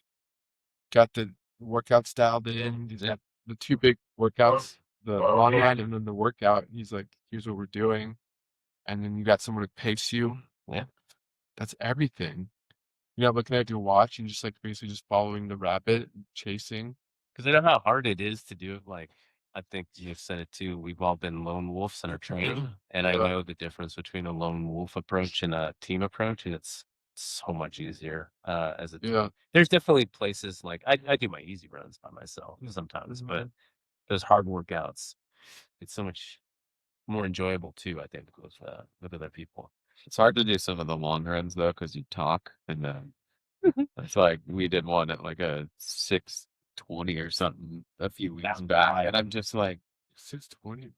got the workouts dialed in. He's got the two big workouts, the long run and then the workout. He's like, here's what we're doing. And then you got someone to pace you. Yeah. That's everything. You're not looking at your watch and just like basically just following the rabbit, chasing. Because I know how hard it is to do it. Like, I think you've said it too. We've all been lone wolves in our training. And I Yeah. know the difference between a lone wolf approach and a team approach. And it's so much easier as a team. Yeah. There's definitely places like I do my easy runs by myself sometimes, but those hard workouts, it's so much more enjoyable too, I think, with other people. It's hard to do some of the long runs though, because you talk, and then it's like we did one at like a 6:20 or something a few weeks back, and I'm just like 6:20.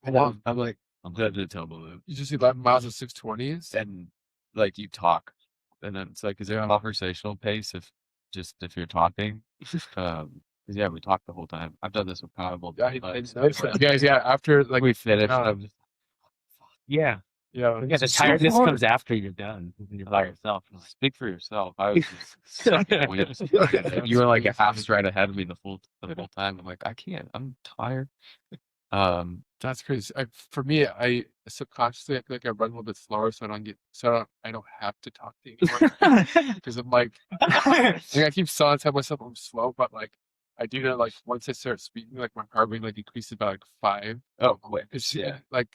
I'm like I'm good to tell loop, You just 11 miles at 6:20s. and like you talk, and then it's like, is there a conversational pace if you're talking? 'Cause, yeah, we talk the whole time. I've done this with Kyle. Yeah. After like We finished. I'm just, Yeah. yeah, Yeah, the tiredness comes after you're done. When you're by yourself. speak for yourself. I was just second wind. You were like a half stride ahead of me the whole time. I'm like, I can't. I'm tired. That's crazy. For me, I subconsciously I feel like I run a little bit slower so I don't have to talk to anyone because I'm like I keep telling myself I'm slow, but like I do know like once I start speaking, like my heart rate like increases by like 5. Oh, quick. It's Yeah. like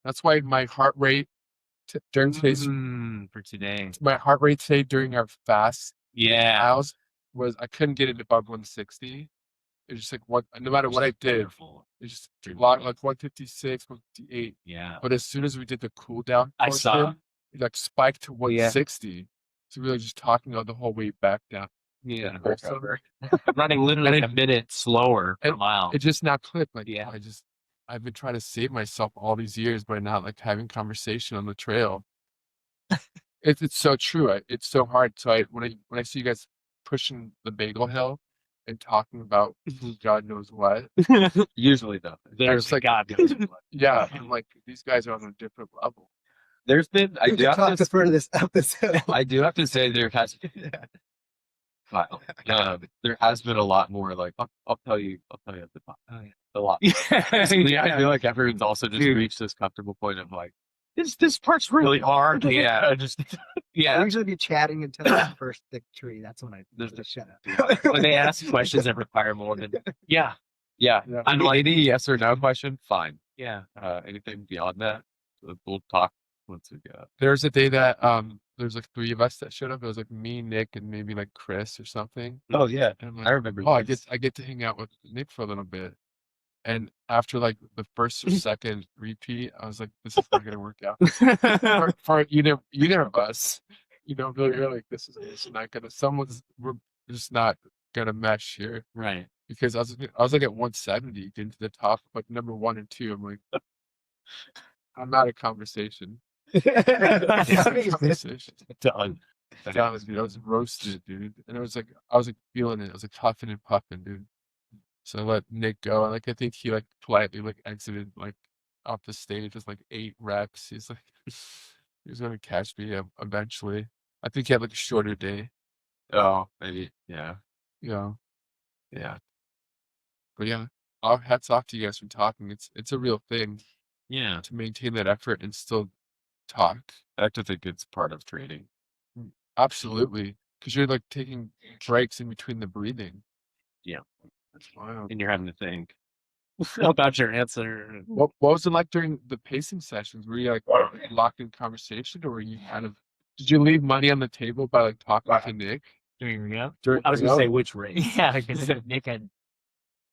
that's why my heart rate during today's for today. my heart rate today during our fast Yeah. miles was I couldn't get it above 160. It's just like no matter what I did, it's just like 156, 158. Yeah. But as soon as we did the cool down, I saw. it like spiked to 160. So we were just talking on the whole way back down. Yeah. Also, Running literally a minute slower per mile. it just now clicked. Like, Yeah. I've been trying to save myself all these years by not like having conversation on the trail. It's so true. It's so hard. So when I see you guys pushing the bagel hill and talking about God knows what, Usually though. There's like, God knows what. yeah, I'm like these guys are on a different level. There's been I do have to for this episode. I do have to say there has there has been a lot more like I'll tell you at the top. Oh, yeah. A lot. I feel like everyone's also just reached this comfortable point of like this part's really hard. Yeah. I usually be chatting until the first thick tree. That's when I just shut up. When they ask questions that require more than Yeah. Yeah. I'm like any yes or no question, fine. yeah. Anything beyond that, we'll talk once we go. There's a day that there's like 3 of us that showed up. It was like me, Nick, and maybe like Chris or something. Oh yeah. And I'm like, I remember. oh, I get to hang out with Nick for a little bit. And after like the first or second repeat, I was like, this is not gonna work out for either of us. You're like, this is not gonna. We're just not gonna mesh here Right. because I was like at 170 getting to the top, like number 1 and 2. I'm like, I'm not a conversation. Conversation. Done. Dude, I was roasted, dude, and I was like feeling it. I was like huffing and puffing, dude. So I let Nick go. Like I think he like politely like exited like off the stage with like 8 reps. He's like he was gonna catch me eventually. I think he had like a shorter day. Oh, maybe. Yeah. Yeah. Yeah. But yeah, all hats off to you guys for talking. It's a real thing Yeah. to maintain that effort and still talk. I like to think it's part of training. Absolutely, because you're like taking breaks in between the breathing. Yeah. That's wild. And you're having to think about your answer. What was it like during the pacing sessions? Were you like locked in conversation, or were you did you leave money on the table by like talking to Nick? Doing Rio? I was gonna say which race. Yeah, because Nick had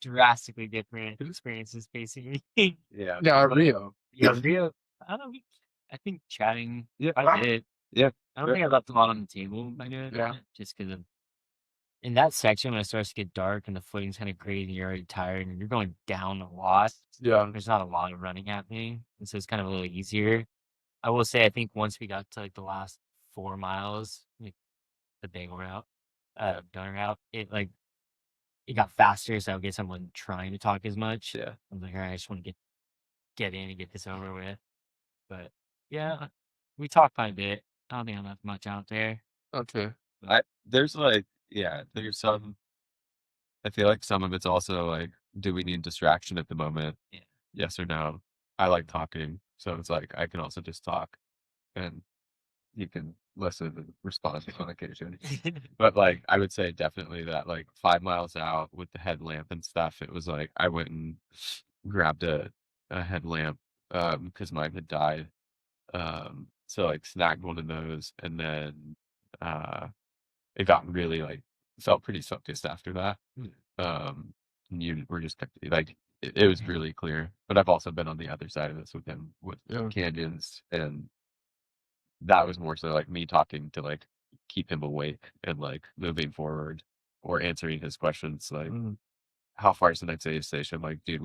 drastically different experiences basically. Yeah. Yeah, Rio. Yeah, Rio. I don't know. I think chatting. Yeah. I did. Yeah. I don't think I left a lot on the table by doing it. Yeah. Just because of in that section when it starts to get dark and the footing's kind of crazy, and you're already tired and you're going down a lot. Yeah. There's not a lot of running happening, and so it's kind of a little easier. I will say, I think once we got to like the last 4 miles, like the bagel route, donor route, it like it got faster, so I guess I wasn't trying to talk as much. Yeah. I was like, all right, I just want to get in and get this over with. But yeah, we talked quite a bit. I don't think I left much out there. Okay. There's like, yeah, there's some. I feel like some of it's also like, do we need distraction at the moment? Yeah. Yes or no? I like talking, so it's like I can also just talk, and you can listen and respond on occasion. But like, I would say definitely that like 5 miles out with the headlamp and stuff, it was like I went and grabbed a headlamp because mine had died. So like snagged one of those, and then it got really like felt pretty focused after that. And you were just like it was really clear. But I've also been on the other side of this with him with Yeah. canyons, and that was more so like me talking to like keep him awake and like moving forward or answering his questions like Mm. how far is the next aid station? Like, dude,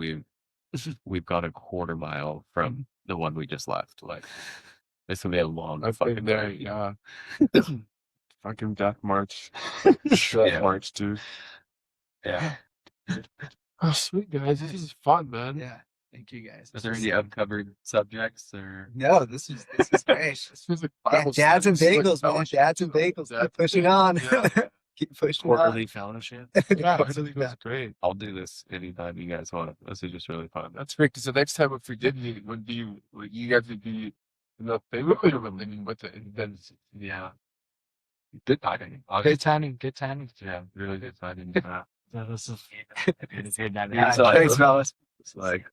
we've gone a quarter mile from the one we just left. Like, it's gonna be a long I've fucking been there, day. yeah. Fucking death march. Yeah. March, dude. Yeah. Oh, sweet guys, this is fun, man. Yeah. Thank you guys. Is there any uncovered subjects or? No, this is great. This feels like Yeah, Bible dads and study. This is bagels, man. like Dads and bagels. Dads Keep pushing on. Yeah. Keep pushing on. Quarterly fellowship. Yeah, Quarterly it feels great. I'll do this anytime you guys want. This is just really fun. That's great, because the next time if we did meet, would be like, you guys would be in the family or living with it, and then yeah, good timing. Good timing. Good timing. Yeah, really good timing. So this is it's good that Yeah, So- thanks, fellas. It's like